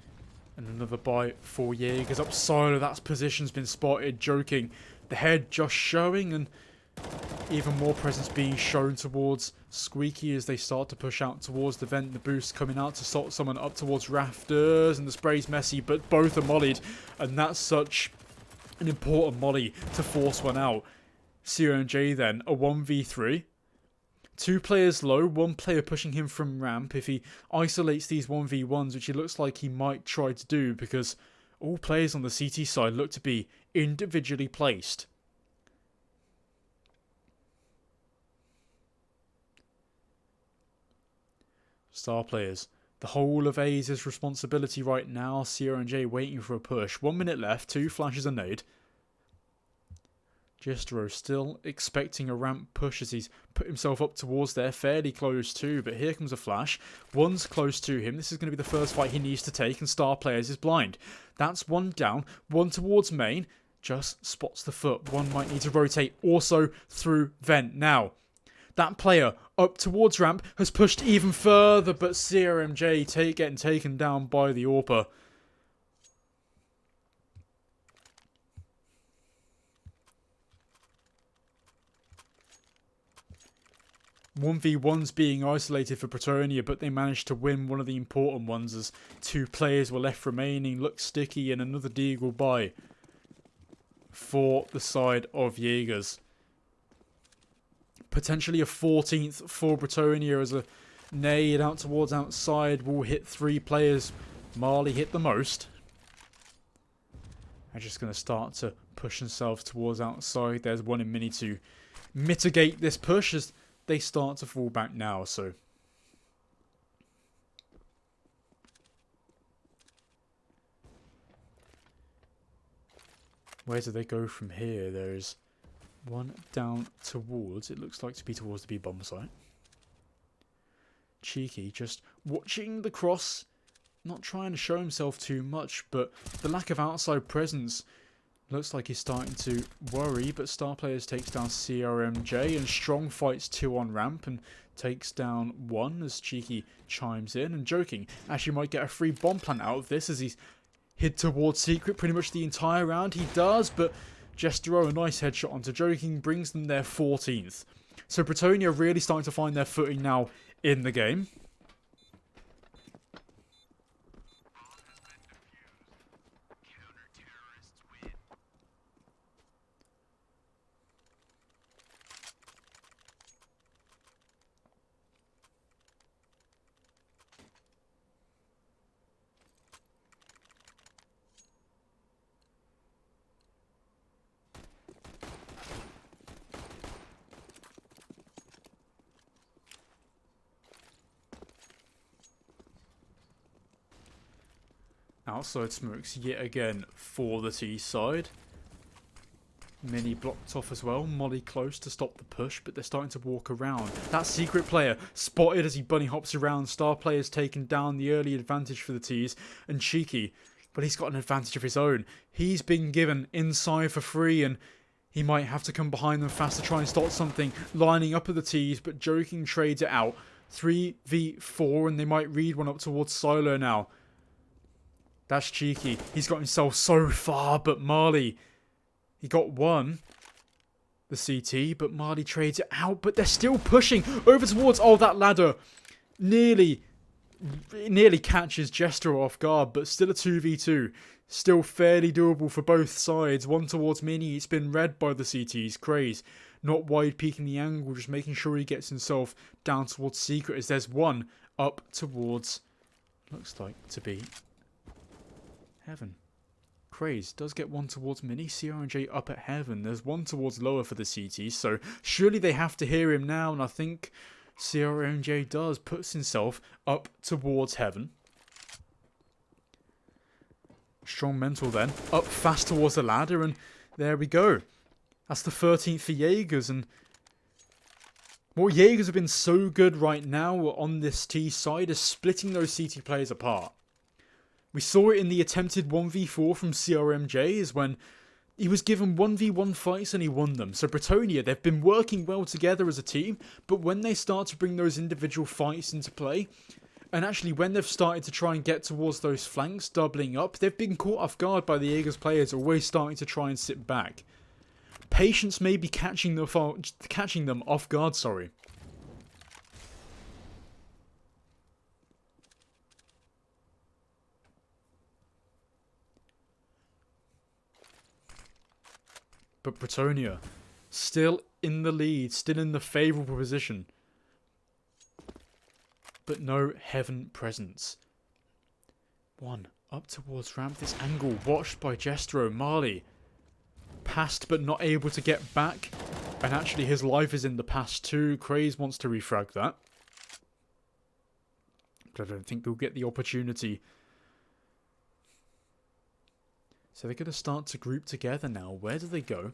And another buy for Jaegers. Up silo, that position's been spotted. Joking. The head just showing, and even more presence being shown towards Squeaky as they start to push out towards the vent. The boost coming out to sort someone up towards rafters, and the spray's messy, but both are mollied. And that's such an important molly to force one out. CRMJ then, a 1v3. 2 players low, 1 player pushing him from ramp. If he isolates these 1v1s, which it looks like he might try to do, because all players on the CT side look to be individually placed. Star players. The whole of A is his responsibility right now. CRMJ waiting for a push. 1 minute left, 2 flashes a nade. Jestro still expecting a ramp push as he's put himself up towards there, fairly close too, but here comes a flash. One's close to him. This is going to be the first fight he needs to take, and Star Players is blind. That's 1 down, 1 towards main, just spots the foot. 1 might need to rotate also through vent. Now, that player up towards ramp has pushed even further, but CRMJ getting taken down by the AWPer. 1v1s being isolated for Bretonia, but they managed to win one of the important ones as 2 players were left remaining. Looks sticky, and another deagle buy for the side of Jaegers. Potentially a 14th for Bretonia as a nade out towards outside will hit 3 players. Marley hit the most. They're just going to start to push themselves towards outside. There's 1 in mini to mitigate this push as they start to fall back now, so where do they go from here? There's 1 down towards, it looks like to be towards the B bomb site. Cheeky just watching the cross, not trying to show himself too much, but the lack of outside presence looks like he's starting to worry, but Star Players takes down CRMJ, and Strong fights 2 on ramp and takes down 1 as Cheeky chimes in. And Joking actually might get a free bomb plant out of this as he's hid towards Secret pretty much the entire round. He does, but Jestro, a nice headshot onto Joking, brings them their 14th. So Bretonia really starting to find their footing now in the game. Outside smokes yet again for the T side. Mini blocked off as well. Molly close to stop the push, but they're starting to walk around. That secret player spotted as he bunny hops around. Star player's taken down the early advantage for the T's. And Cheeky, but he's got an advantage of his own. He's been given inside for free, and he might have to come behind them fast to try and start something. Lining up at the T's, but Joking trades it out. 3v4, and they might read one up towards Silo now. That's Cheeky. He's got himself so far, but Marley, he got one. The CT, but Marley trades it out, but they're still pushing over towards, oh, that ladder. Nearly catches Jester off guard, but still a 2v2. Still fairly doable for both sides. One towards Mini, it's been read by the CTs. Craze, not wide peeking the angle, just making sure he gets himself down towards Secret as there's one up towards, looks like to be Heaven. Craze does get one towards Mini. CRNJ up at Heaven. There's one towards lower for the CT, so surely they have to hear him now, and I think CRNJ does. Puts himself up towards Heaven. Strong mental then. Up fast towards the ladder, and there we go. That's the 13th for Jaegers, and what Jaegers have been so good right now on this T side is splitting those CT players apart. We saw it in the attempted 1v4 from CRMJ, is when he was given 1v1 fights and he won them. So Bretonia, they've been working well together as a team, but when they start to bring those individual fights into play, and actually when they've started to try and get towards those flanks, doubling up, they've been caught off guard by the Jaegers players, always starting to try and sit back. Patience may be catching them off guard, sorry. But Bretonia, still in the lead, still in the favourable position. But no Heaven presence. One up towards ramp. This angle watched by Jestro. Marley passed but not able to get back. And actually his life is in the past too. Craze wants to refrag that. But I don't think they'll get the opportunity. So they're going to start to group together now. Where do they go?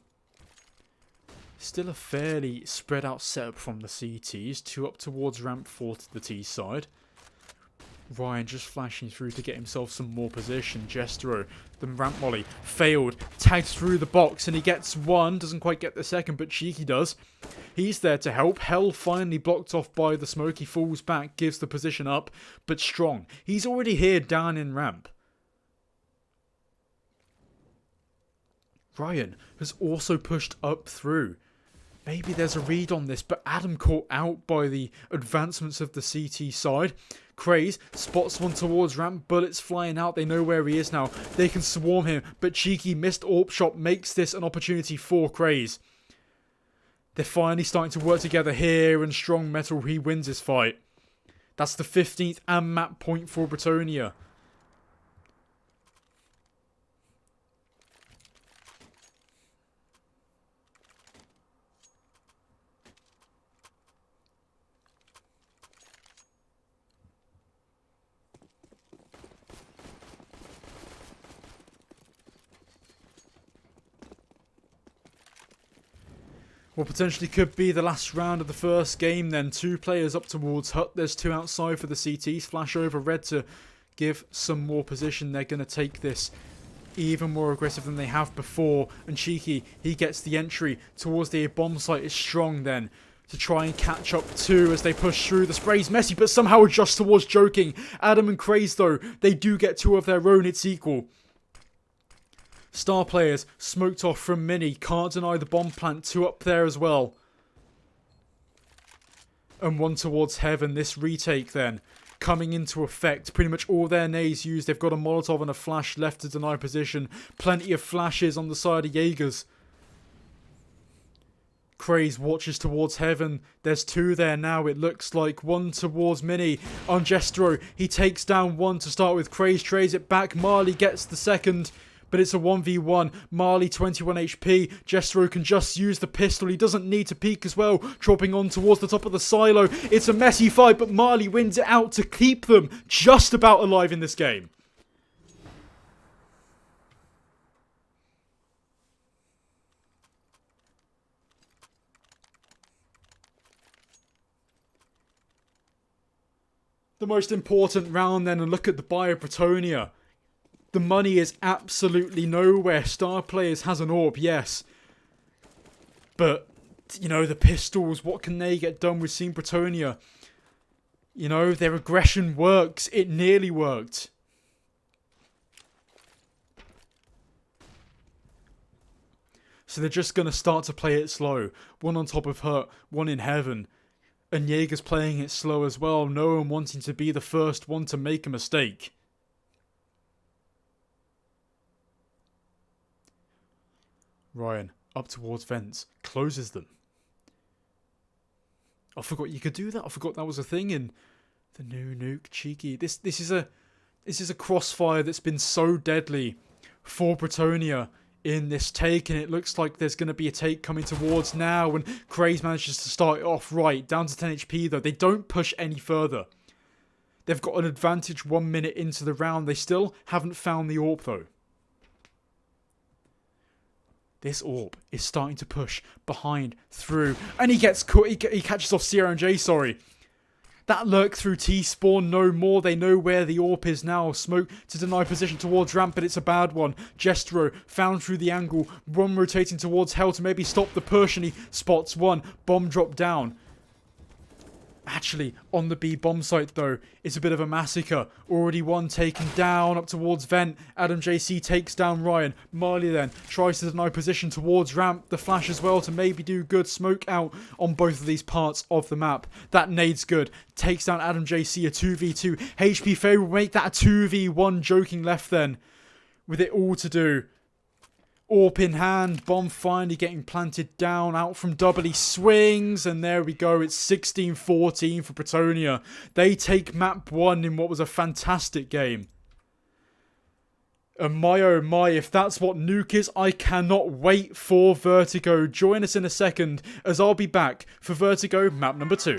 Still a fairly spread out setup from the CTs. Two up towards ramp 4 to the T side. Ryan just flashing through to get himself some more position. Jestro, the ramp molly, failed. Tagged through the box and he gets one. Doesn't quite get the second, but Cheeky does. He's there to help. Hell finally blocked off by the smoke. He falls back, gives the position up, but Strong. He's already here down in ramp. Ryan has also pushed up through. Maybe there's a read on this, but Adam caught out by the advancements of the CT side. Craze spots one towards ramp, bullets flying out. They know where he is now. They can swarm him, but Cheeky missed AWP shot makes this an opportunity for Craze. They're finally starting to work together here, and Strong Metal, he wins his fight. That's the 15th and map point for Bretonia. Well, potentially could be the last round of the first game then. Two players up towards Hut. There's two outside for the CTs. Flash over red to give some more position. They're going to take this even more aggressive than they have before. And Cheeky, he gets the entry towards the bomb site. Is Strong then to try and catch up too as they push through. The spray's messy, but somehow adjusts towards Joking. Adam and Craze, though, they do get two of their own. It's equal. Star players smoked off from Mini. Can't deny the bomb plant. Two up there as well. And one towards Heaven. This retake then coming into effect. Pretty much all their nades used. They've got a Molotov and a flash left to deny position. Plenty of flashes on the side of Jaegers. Craze watches towards Heaven. There's two there now, it looks like. One towards Mini on Jestro. He takes down one to start with. Craze trades it back. Marley gets the second. But it's a 1v1. Marley 21 HP. Jestro can just use the pistol. He doesn't need to peek as well. Dropping on towards the top of the silo. It's a messy fight, but Marley wins it out to keep them just about alive in this game. the most important round then, and look at the buy of Bretonia. The money is absolutely nowhere. Star Players has an orb, yes. But, you know, the pistols, what can they get done with Team Bretonia? You know, their aggression works. It nearly worked. So they're just going to start to play it slow. One on top of Hurt, one in heaven. And Jaegers playing it slow as well. No one wanting to be the first one to make a mistake. Ryan, up towards vents, closes them. I forgot you could do that. I forgot that was a thing in the new nuke. Cheeky. This is a crossfire that's been so deadly for Bretonia in this take, and it looks like there's going to be a take coming towards now, and Craze manages to start it off right, down to 10 HP though. They don't push any further. They've got an advantage 1 minute into the round. They still haven't found the AWP though. This AWP is starting to push behind, through, and he gets caught. He catches off Sierra and J, sorry. That lurk through T-spawn, no more. They know where the AWP is now. Smoke to deny position towards ramp, but it's a bad one. Jestro found through the angle. One rotating towards Hell to maybe stop the push, and he spots one. Bomb drop down. Actually, on the B bomb site though, it's a bit of a massacre. Already one taken down up towards vent. Adam JC takes down Ryan. Marley then tries to deny position towards ramp. The flash as well to maybe do good. Smoke out on both of these parts of the map. That nade's good. Takes down Adam JC, a 2v2. HP Faye will make that a 2v1. Joking left then. With it all to do. AWP in hand, bomb finally getting planted down, out from double, he swings, and there we go, it's 16-14 for Bretonia. They take map 1 in what was a fantastic game. And my oh my, if that's what nuke is, I cannot wait for Vertigo. Join us in a second, as I'll be back for Vertigo map number 2.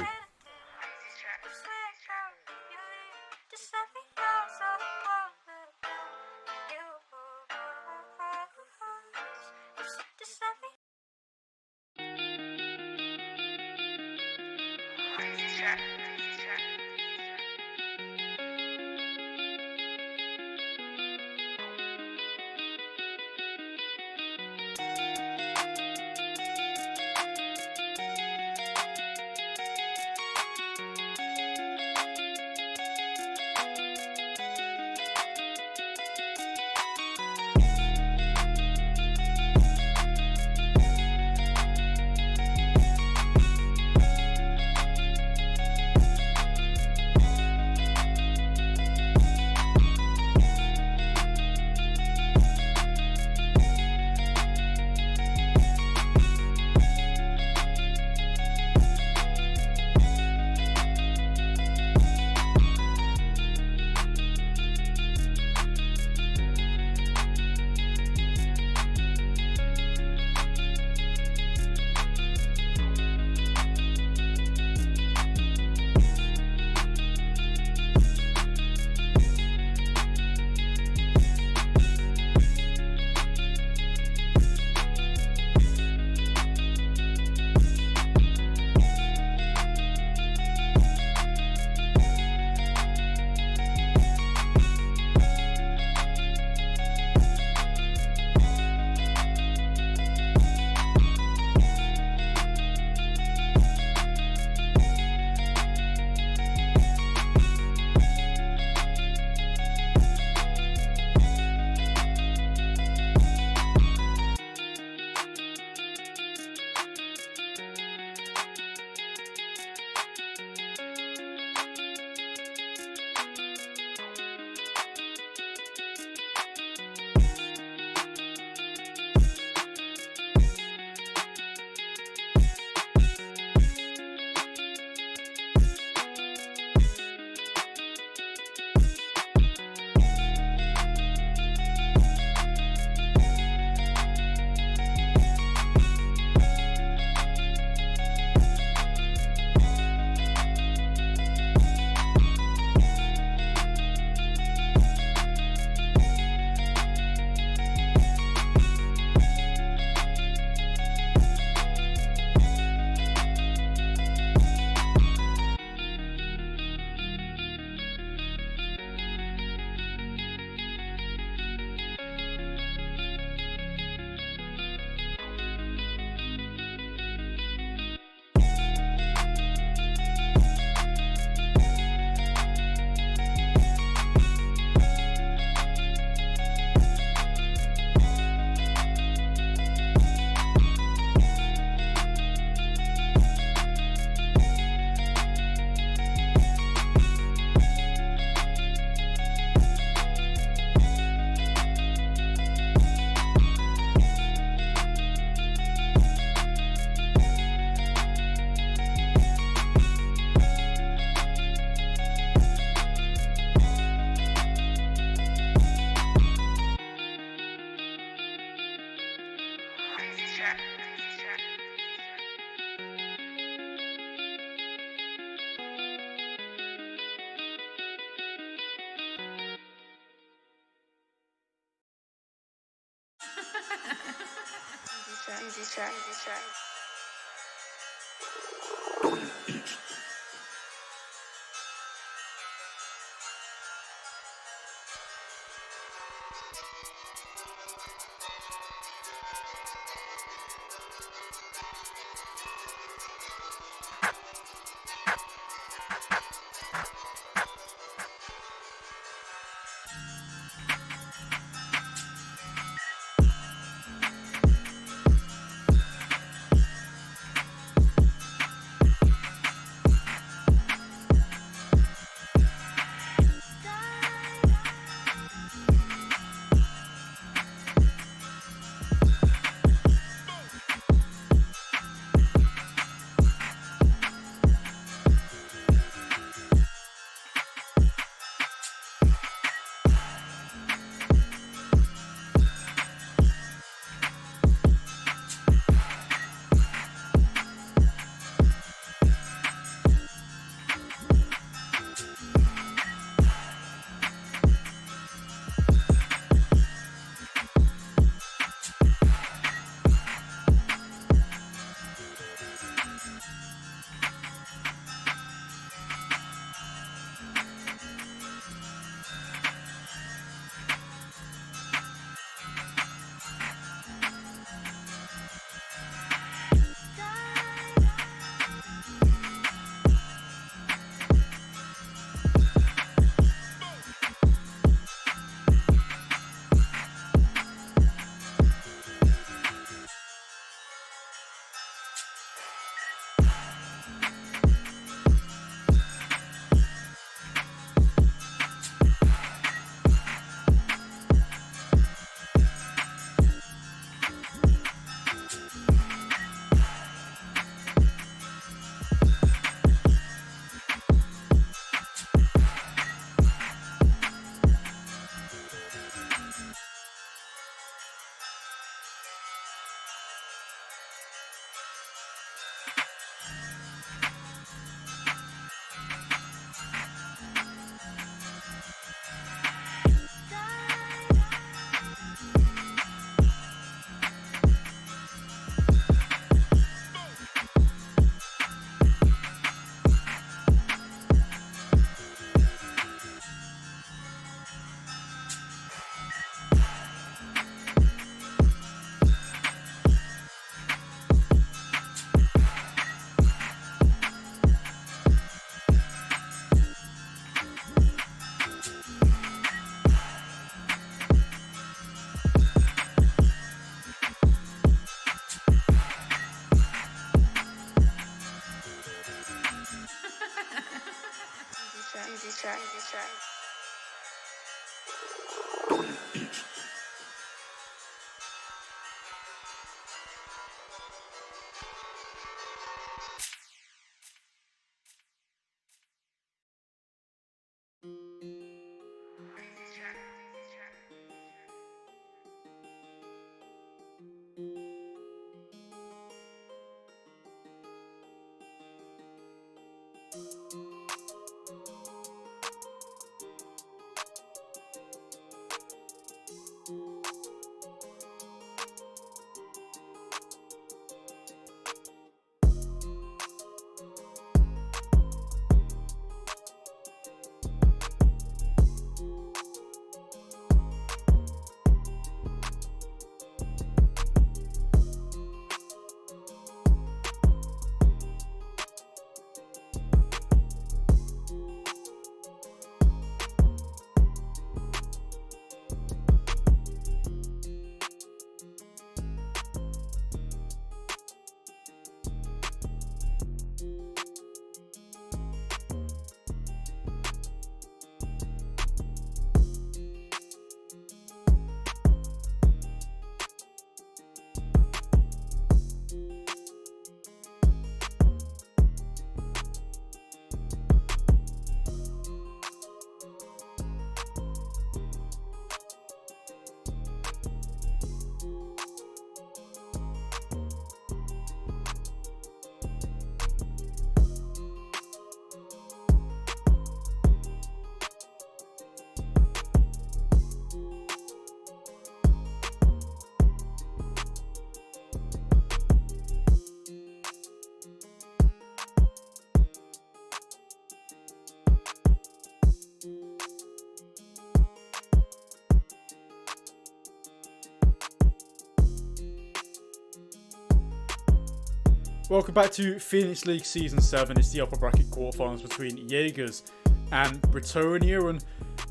Welcome back to Phoenix League Season 7. It's the upper bracket quarterfinals between Jaegers and Bretonia. And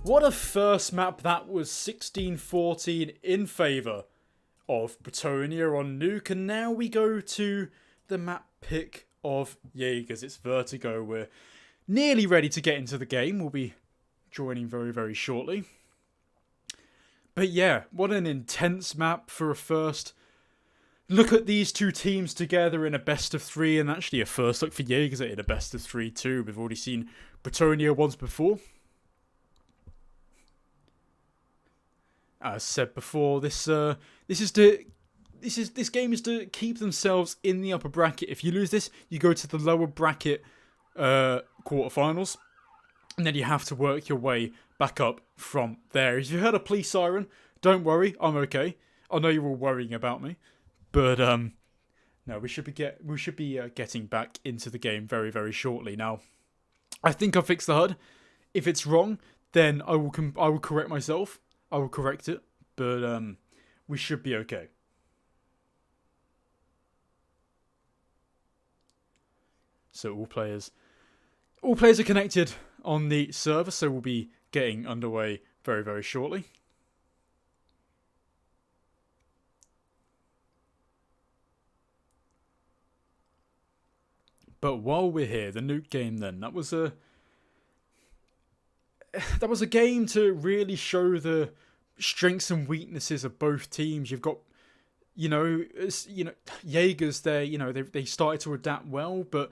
what a first map that was. 16-14 in favour of Bretonia on Nuke. And now we go to the map pick of Jaegers. It's Vertigo. We're nearly ready to get into the game. We'll be joining very, very shortly. But yeah, what an intense map for a first look at these two teams together in a best of three, and actually a first look for Jaegers in a best of three too. We've already seen Bretonia once before. As said before, this game is to keep themselves in the upper bracket. If you lose this, you go to the lower bracket quarterfinals, and then you have to work your way back up from there. If you heard a police siren, don't worry, I'm okay. I know you're all worrying about me, but no, we should be getting back into the game very, very shortly. Now, I think I fixed the HUD. If it's wrong, then I will correct myself. I will correct it, but we should be okay. So all players are connected on the server, so we'll be getting underway very, very shortly. But while we're here, the Nuke game then, that was a game to really show the strengths and weaknesses of both teams. You've got, Jaegers there, they started to adapt well, but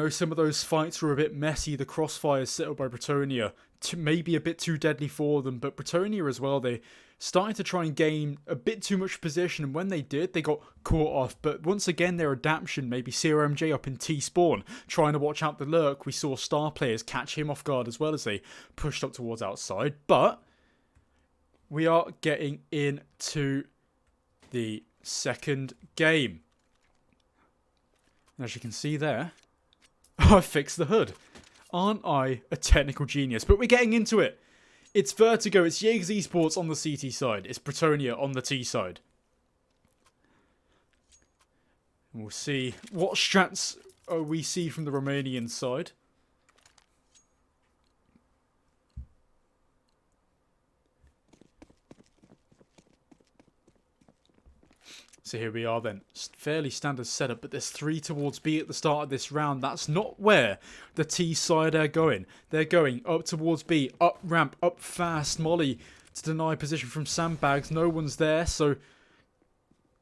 some of those fights were a bit messy. The crossfires set up by Bretonia, maybe a bit too deadly for them. But Bretonia as well, they started to try and gain a bit too much position. And when they did, they got caught off. But once again, their adaptation, maybe CRMJ up in T-spawn, trying to watch out the lurk. We saw star players catch him off guard as well as they pushed up towards outside. But we are getting into the second game. And as you can see there, I fixed the HUD. Aren't I a technical genius? But we're getting into it. It's Vertigo. It's Jaegers Esports on the CT side. It's Bretonia on the T side. And we'll see what strats we see from the Romanian side. So here we are then, fairly standard setup, but there's 3 towards B at the start of this round. That's not where the T side are going. They're going up towards B, up ramp, up fast, Molly to deny position from sandbags. No one's there, so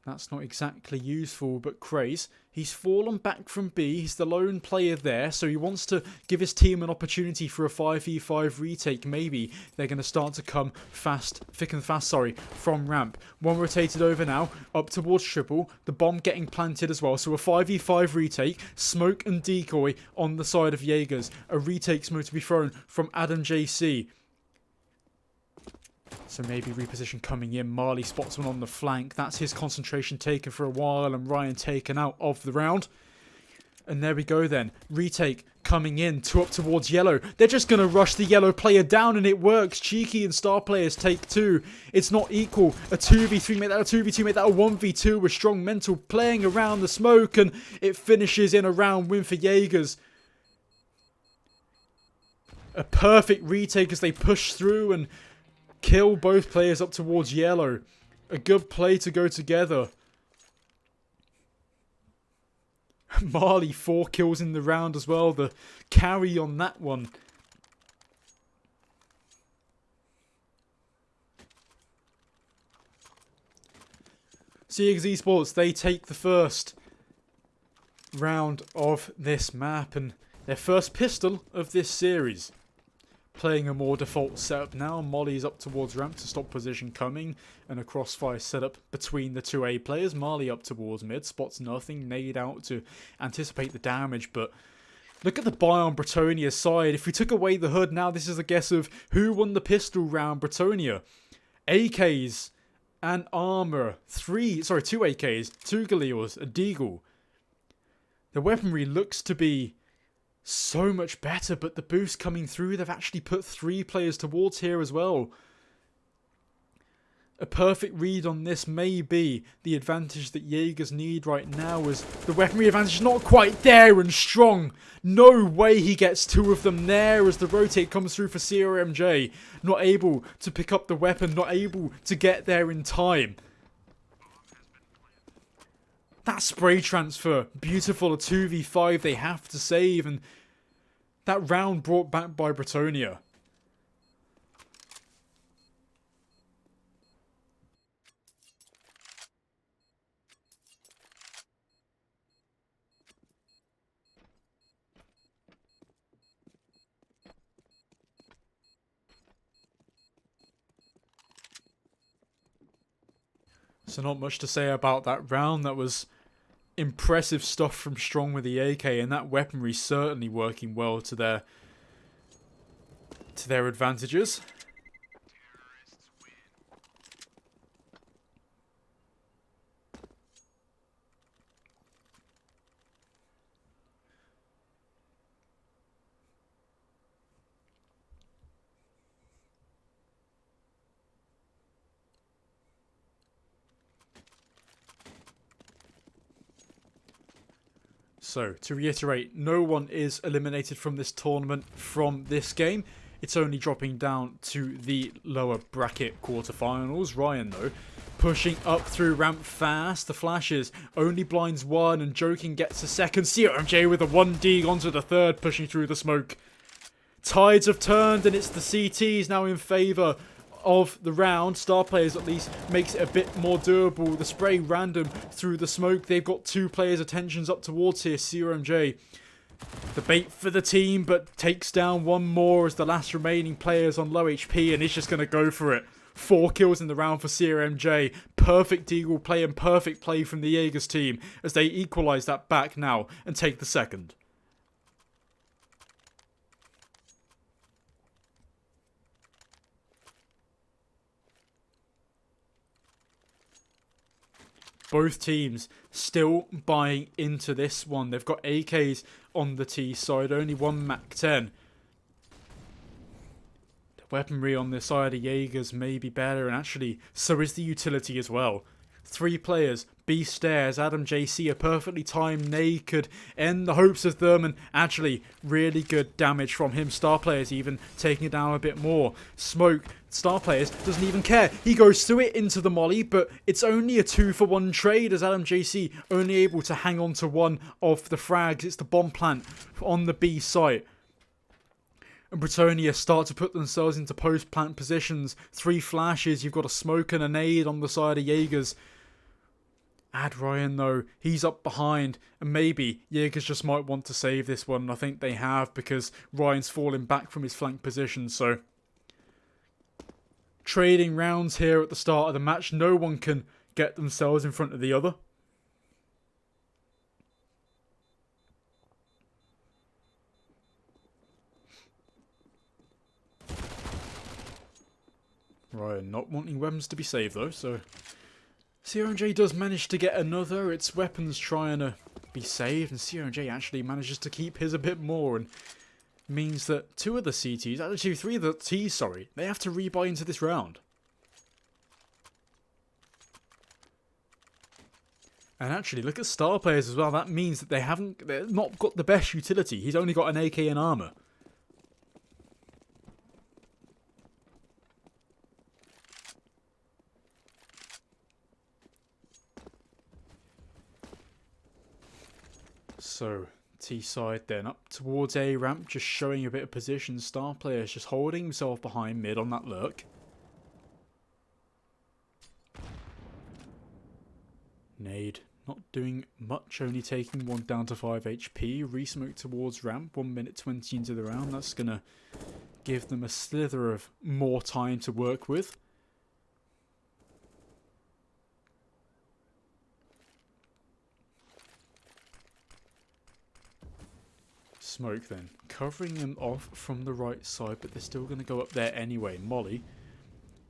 that's not exactly useful, but Craze, he's fallen back from B. He's the lone player there, so he wants to give his team an opportunity for a 5v5 retake. Maybe they're going to start to come thick and fast, from ramp. One rotated over now, up towards triple. The bomb getting planted as well, so a 5v5 retake. Smoke and decoy on the side of Jaegers. A retake smoke to be thrown from Adam JC. So maybe reposition coming in. Marley spots one on the flank. That's his concentration taken for a while. And Ryan taken out of the round. And there we go then. Retake coming in. 2 up towards yellow. They're just going to rush the yellow player down. And it works. Cheeky and star players take 2. It's not equal. A 2v3 make that a 2v2. Make that a 1v2 with strong mental playing around the smoke. And it finishes in a round win for Jaegers. A perfect retake as they push through and kill both players up towards yellow. A good play to go together. Marley 4 kills in the round as well. The carry on that one. Jaegers Esports, they take the first round of this map and their first pistol of this series. Playing a more default setup now. Molly's up towards ramp to stop position coming. And a crossfire setup between the 2 A players. Marley up towards mid. Spots nothing. Nade out to anticipate the damage. But look at the buy on Bretonia's side. If we took away the HUD, now this is a guess of who won the pistol round. Bretonia. AKs and armor. 2 AKs. 2 Galils. A Deagle. The weaponry looks to be so much better, but the boost coming through, they've actually put 3 players towards here as well. A perfect read on this may be the advantage that Jaegers need right now, as the weaponry advantage is not quite there, and Strong, no way he gets two of them there as the rotate comes through for CRMJ. Not able to pick up the weapon, not able to get there in time. That spray transfer, beautiful, a 2v5 they have to save, and that round brought back by Bretonia. So not much to say about that round. That was impressive stuff from Strong with the AK, and that weaponry certainly working well to their advantages. So, to reiterate, no one is eliminated from this tournament from this game. It's only dropping down to the lower bracket quarterfinals. Ryan, though, pushing up through ramp fast. The flashes only blinds one, and Joking gets a second. CRMJ with a 1D onto the third, pushing through the smoke. Tides have turned, and it's the CTs now in favour of the round. Star Players at least makes it a bit more doable. The spray random through the smoke. They've got two players' attentions up towards here. CRMJ, the bait for the team, but takes down one more as the last remaining players on low HP, and is just going to go for it. 4 kills in the round for CRMJ. Perfect deagle play and perfect play from the Jaegers team as they equalise that back now and take the second. Both teams still buying into this one. They've got AKs on the T side, only one MAC-10. The weaponry on the side of Jaegers may be better, and actually, so is the utility as well. 3 players, B stairs, Adam JC, a perfectly timed nade could end the hopes of them, and actually, really good damage from him. Star Players even taking it down a bit more. Smoke, Star Players doesn't even care. He goes through it into the molly, but it's only a 2-for-1 trade as Adam JC only able to hang on to one of the frags. It's the bomb plant on the B site. And Bretonia start to put themselves into post-plant positions. 3 flashes, you've got a smoke and a nade on the side of Jaegers. Add Ryan though, he's up behind, and maybe Jaegers just might want to save this one. I think they have, because Ryan's falling back from his flank position, so trading rounds here at the start of the match. No one can get themselves in front of the other. Ryan not wanting weapons to be saved though, so CRMJ does manage to get another. Its weapons trying to be saved, and CRMJ actually manages to keep his a bit more, and means that 2 of the CTs, actually 3 of the Ts, sorry, they have to rebuy into this round. And actually, look at Star Players as well. That means that they're not got the best utility. He's only got an AK and armor. So, T side then up towards A ramp, just showing a bit of position. Star Players just holding himself behind mid on that lurk. Nade not doing much, only taking one down to 5 HP. Resmoke towards ramp, 1 minute 20 into the round. That's going to give them a slither of more time to work with. Smoke then, covering them off from the right side, but they're still going to go up there anyway. Molly,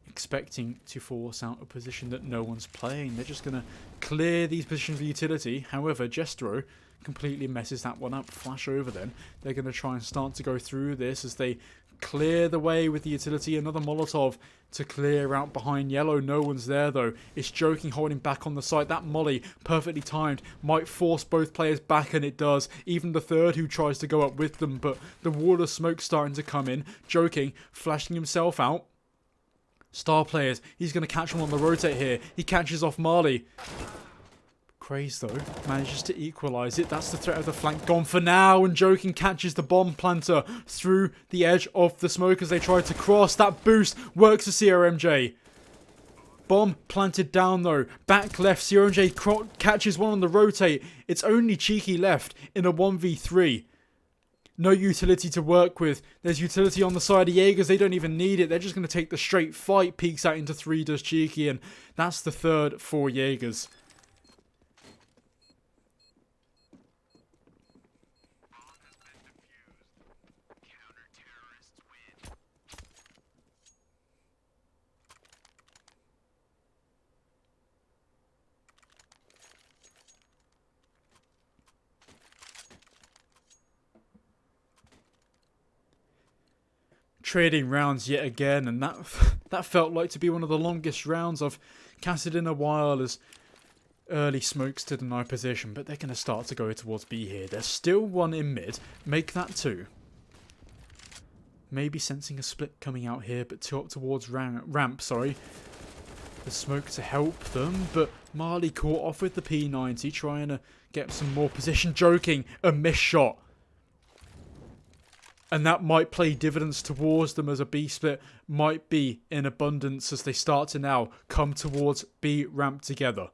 expecting to force out a position that no one's playing. They're just going to clear these positions for utility. However, Jestro completely messes that one up. Flash over then. They're going to try and start to go through this as they clear the way with the utility. Another Molotov to clear out behind yellow. No one's there though. It's Joking holding back on the side. That molly, perfectly timed, might force both players back, and it does. Even the third who tries to go up with them, but the wall of smoke starting to come in. Joking, flashing himself out. Star players, he's going to catch him on the rotate here. He catches off Marley. Craze though, manages to equalise it. That's the threat of the flank gone for now, and Joking catches the bomb planter through the edge of the smoke as they try to cross. That boost works for CRMJ. Bomb planted down though. Back left, CRMJ catches one on the rotate. It's only Cheeky left in a 1v3. No utility to work with. There's utility on the side of Jaegers. They don't even need it. They're just going to take the straight fight. Peeks out into 3, does Cheeky, and that's the third for Jaegers. Trading rounds yet again, and that felt like to be one of the longest rounds I've casted in a while, as early smokes to deny position, but they're going to start to go towards B here. There's still one in mid. Make that 2. Maybe sensing a split coming out here, but 2 up towards ramp, sorry. The smoke to help them, but Marley caught off with the P90, trying to get some more position. Joking, a missed shot. And that might play dividends towards them, as a B split might be in abundance as they start to now come towards B ramp together.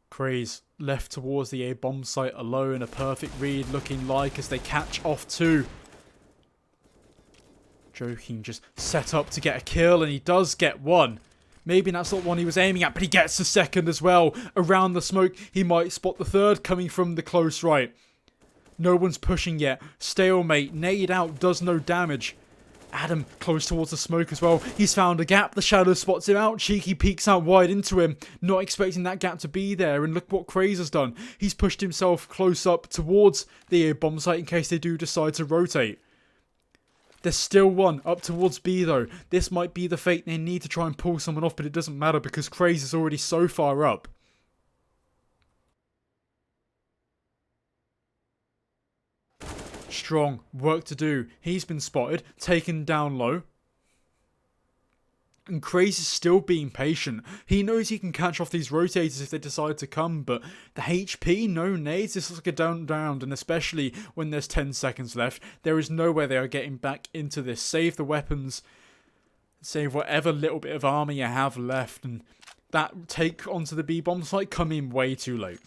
Craze left towards the A bomb site alone. A perfect read looking like as they catch off 2. Joking just set up to get a kill, and he does get 1. Maybe that's not one he was aiming at, but he gets the second as well. Around the smoke, he might spot the third coming from the close right. No one's pushing yet. Stalemate, nade out, does no damage. Adam close towards the smoke as well. He's found a gap. The shadow spots him out. Cheeky peeks out wide into him, not expecting that gap to be there. And look what Craze has done. He's pushed himself close up towards the bomb site in case they do decide to rotate. There's still one up towards B though. This might be the fate. They need to try and pull someone off, but it doesn't matter because Craze is already so far up. Strong, work to do. He's been spotted, taken down low. And Craze is still being patient. He knows he can catch off these rotators if they decide to come, but the HP, no nades, this looks like a down round, and especially when there's 10 seconds left, there is no way they are getting back into this. Save the weapons, save whatever little bit of armor you have left, and that take onto the B-bomb site coming way too late.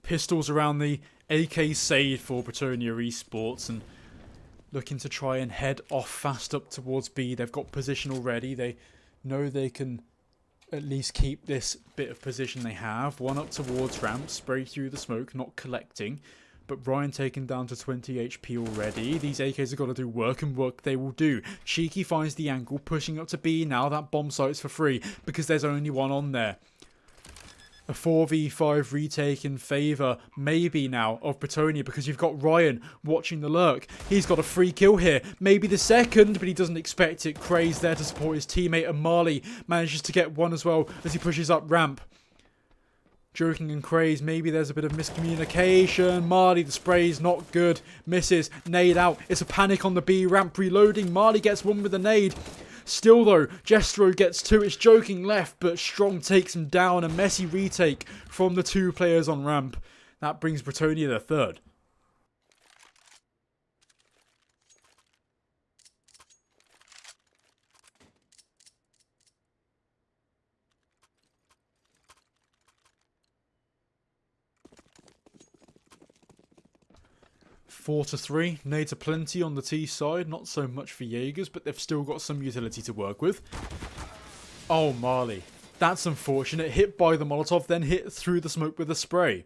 Pistols around the AK Sade for Bretonia Esports, and looking to try and head off fast up towards B. They've got position already. They know they can at least keep this bit of position they have. One up towards ramp, spray through the smoke, not collecting. But Ryan taken down to 20 HP already. These AKs have got to do work, and work they will do. Cheeky finds the angle, pushing up to B now. That bomb site's for free because there's only one on there. A 4v5 retake in favour, maybe now, of Bretonia, because you've got Ryan watching the lurk. He's got a free kill here. Maybe the second, but he doesn't expect it. Craze there to support his teammate, and Marley manages to get one as well as he pushes up ramp. Joking and Craze, maybe there's a bit of miscommunication. Marley, the spray's not good. Misses. Nade out. It's a panic on the B ramp. Reloading. Marley gets one with a nade. Still though, Jestro gets 2. It's Joking left, but Strong takes him down. A messy retake from the 2 players on ramp. That brings Bretonia their third. 4-3, nades are plenty on the T side, not so much for Jaegers, but they've still got some utility to work with. Oh, Marley. That's unfortunate. Hit by the Molotov, then hit through the smoke with a spray.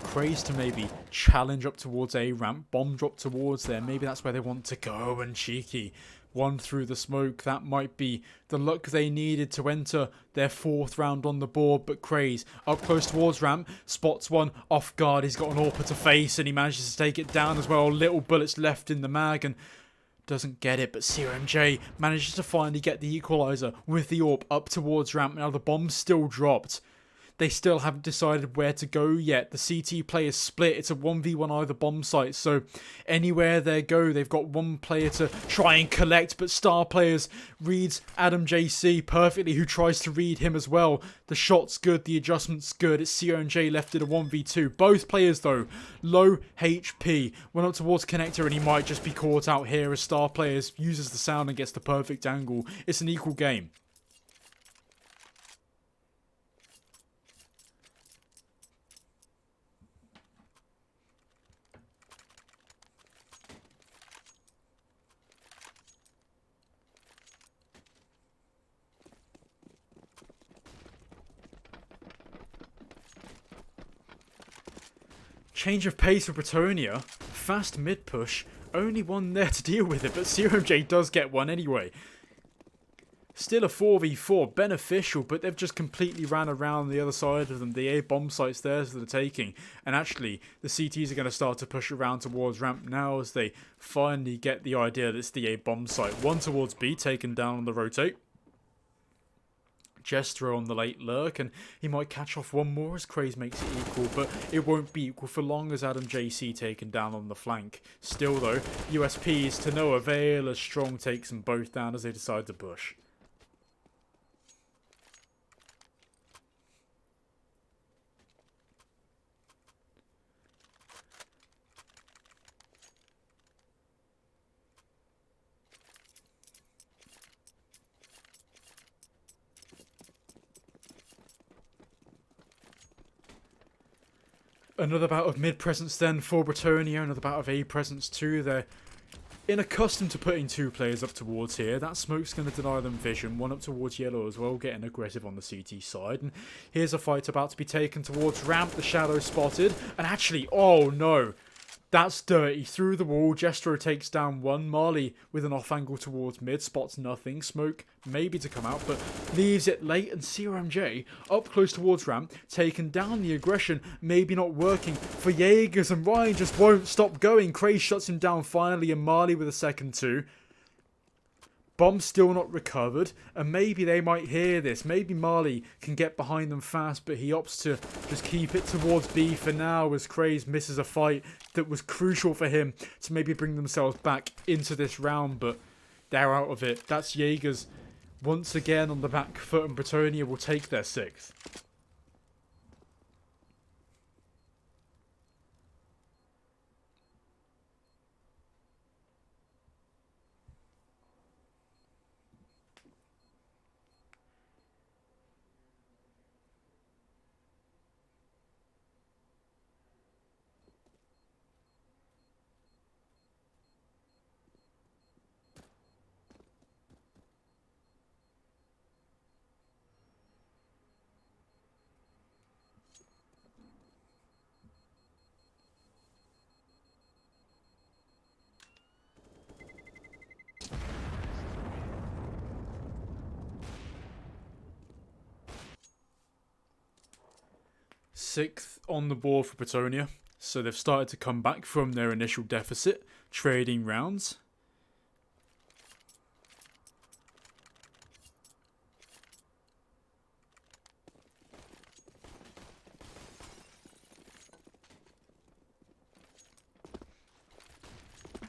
Craze to maybe challenge up towards A ramp, bomb drop towards there. Maybe that's where they want to go, and cheeky. One through the smoke. That might be the luck they needed to enter their 4th round on the board. But Craze up close towards ramp, spots one off guard. He's got an AWP to face and he manages to take it down as well. Little bullets left in the mag and doesn't get it, but CRMJ manages to finally get the equalizer with the AWP up towards ramp. Now the bomb's still dropped. They still haven't decided where to go yet. The CT players split. It's a 1v1 either bomb site. So anywhere they go, they've got one player to try and collect. But Star Players reads Adam JC perfectly, who tries to read him as well. The shot's good. The adjustment's good. It's CRMJ left in a 1v2. Both players, though, low HP. Went up towards Connector and he might just be caught out here as Star Players uses the sound and gets the perfect angle. It's an equal game. Change of pace for Bretonia. Fast mid push. Only one there to deal with it, but CRMJ does get one anyway. Still a 4v4, beneficial, but they've just completely ran around the other side of them. The A bomb site's theirs for the taking. And actually, the CTs are going to start to push around towards ramp now as they finally get the idea that it's the A bomb site. One towards B, taken down on the rotate. Jester on the late lurk, and he might catch off one more as Craze makes it equal, but it won't be equal for long as Adam JC taken down on the flank. Still though, USPs to no avail as Strong takes them both down as they decide to push. Another bout of mid presence then for Bretonia, another bout of A presence too. They're unaccustomed to putting 2 players up towards here. That smoke's going to deny them vision. One up towards yellow as well, getting aggressive on the CT side. And here's a fight about to be taken towards ramp. The shadow spotted. And actually, oh no. That's dirty. Through the wall, Jestro takes down one. Marley with an off angle towards mid, spots nothing. Smoke maybe to come out, but leaves it late. And CRMJ up close towards ramp, taken down. The aggression maybe not working for Jaegers, and Ryan just won't stop going. Craze shuts him down finally, and Marley with a second 2. Bomb still not recovered, and maybe they might hear this. Maybe Marley can get behind them fast, but he opts to just keep it towards B for now as Craze misses a fight that was crucial for him to maybe bring themselves back into this round, but they're out of it. That's Jaegers once again on the back foot, and Bretonia will take their 6th. Sixth on the board for Bretonia, so they've started to come back from their initial deficit, trading rounds.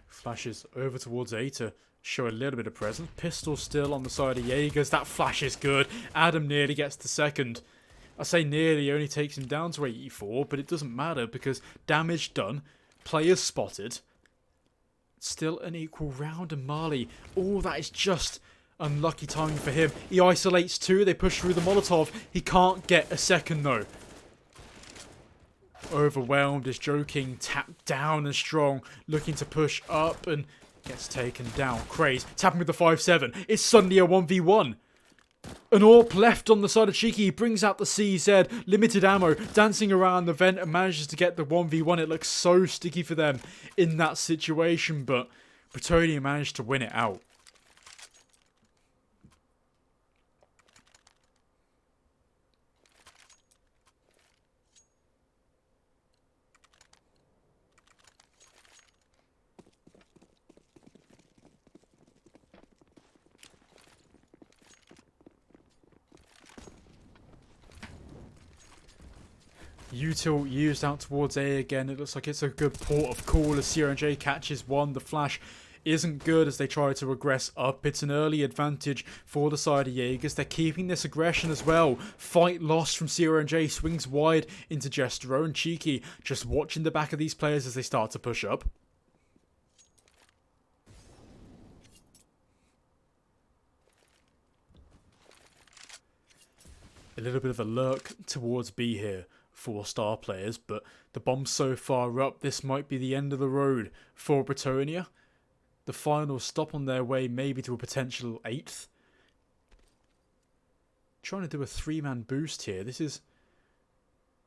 Flashes over towards A to show a little bit of presence. Pistol still on the side of Jaegers. That flash is good. Adam nearly gets the second. I say nearly, only takes him down to 84, but it doesn't matter because damage done, players spotted. Still an equal round, and Marley, oh, that is just unlucky timing for him. He isolates 2, they push through the Molotov. He can't get a second though. overwhelmed as Joking tapped down and strong, looking to push up and gets taken down. Craze tapping with the 5-7. It's suddenly a 1v1. An AWP left on the side of Cheeky. He brings out the CZ, limited ammo, dancing around the vent and manages to get the 1v1. It looks so sticky for them in that situation, but Bretonia managed to win it out. Util used out towards A again. It looks like it's a good port of call as CRJ catches one. The flash isn't good as they try to regress up. It's an early advantage for the side of Jaegers. They're keeping this aggression as well. Fight lost from CRJ. Swings wide into Jestro and Cheeky just watching the back of these players as they start to push up. A little bit of a lurk towards B here for star players, but the bomb's so far up, this might be the end of the road for Bretonia. The final stop on their way maybe to a potential 8th. Trying to do a 3-man boost here. This is...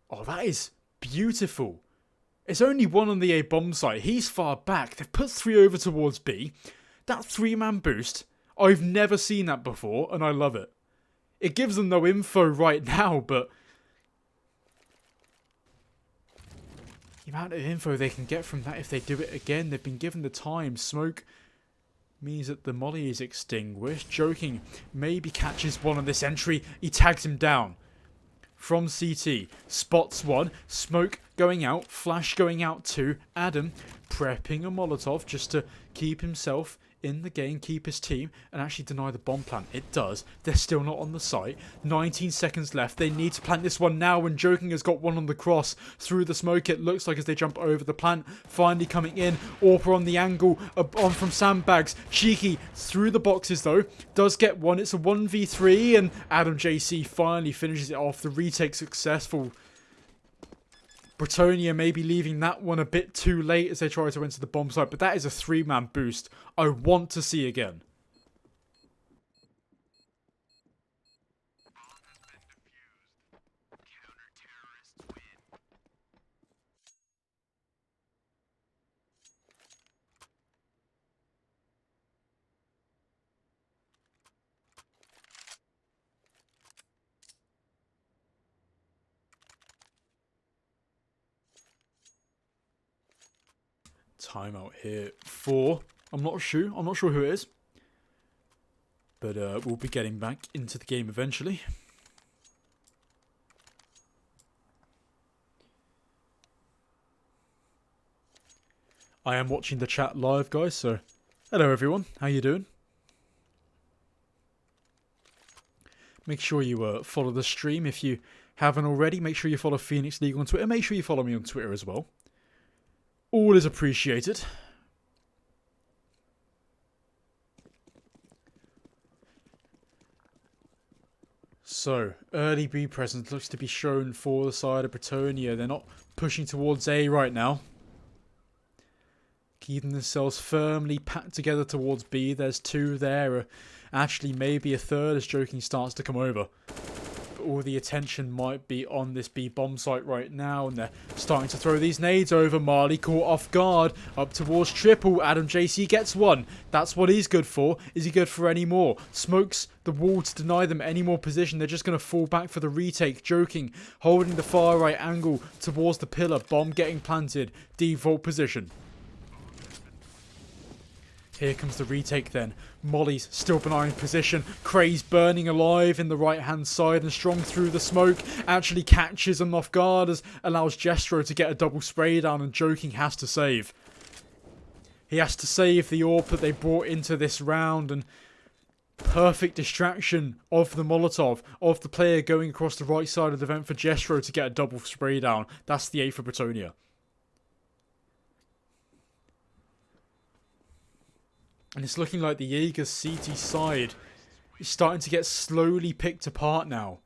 oh, that is beautiful. It's only one on the A bomb site. He's far back. They've put 3 over towards B. That 3-man boost, I've never seen that before, and I love it. It gives them no info right now, but the amount of info they can get from that if they do it again, they've been given the time. Smoke means that the molly is extinguished. Joking maybe catches one on this entry. He tags him down. From CT, spots one. Smoke going out. Flash going out too. Adam prepping a Molotov just to keep himself in the game, keep his team, and actually deny the bomb plant. It does. They're still not on the site. 19 seconds left. They need to plant this one now, and Joking has got one on the cross through the smoke. It looks like as they jump over the plant, finally coming in. Orpa on the angle, on from sandbags. Cheeky through the boxes though, does get one. It's a 1v3, and Adam JC finally finishes it off. The retake successful. Bretonia may be leaving that one a bit too late as they try to enter the bomb site, but that is a 3-man boost I want to see again. Timeout here for, I'm not sure who it is, but we'll be getting back into the game eventually. I am watching the chat live, guys, so hello everyone, how you doing? Make sure you follow the stream if you haven't already. Make sure you follow Phoenix League on Twitter. Make sure you follow me on Twitter as well. All is appreciated. So, early B presence looks to be shown for the side of Bretonia. They're not pushing towards A right now. Keeping themselves firmly packed together towards B. There's 2 there. Actually, maybe a 3rd as Joking starts to come over. All the attention might be on this B bomb site right now, and they're starting to throw these nades over. Marley caught off guard up towards triple. Adam JC gets one. That's what he's good for. Is he good for any more? Smokes the wall to deny them any more position. They're just going to fall back for the retake. Joking holding the far right angle towards the pillar. Bomb getting planted. Default position. Here comes the retake then. Molly's still benign position. Craze burning alive in the right hand side and strong through the smoke. Actually catches him off guard as allows Jestro to get a double spray down, and Joking has to save. He has to save the AWP that they brought into this round, and perfect distraction of the Molotov of the player going across the right side of the vent for Jestro to get a double spray down. That's the 8 for Bretonia. And it's looking like the Jaegers CT side is starting to get slowly picked apart now.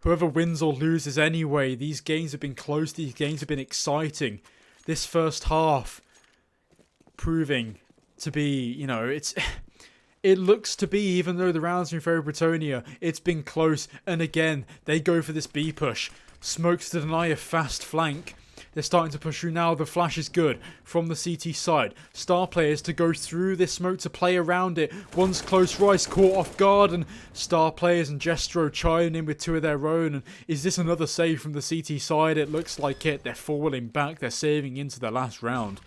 whoever wins or loses anyway. These games have been close. These games have been exciting. This first half proving to be, you know, it looks to be, even though the rounds in favor of Bretonia, it's been close. And again, they go for this B push. Smokes to deny a fast flank. They're starting to push through now. The flash is good from the CT side. Star players to go through this smoke to play around it. One's close, Rice caught off guard, and Star players and Jestro chiming in with two of their own. And is this another save from the CT side? It looks like it. They're falling back. They're saving into their last round.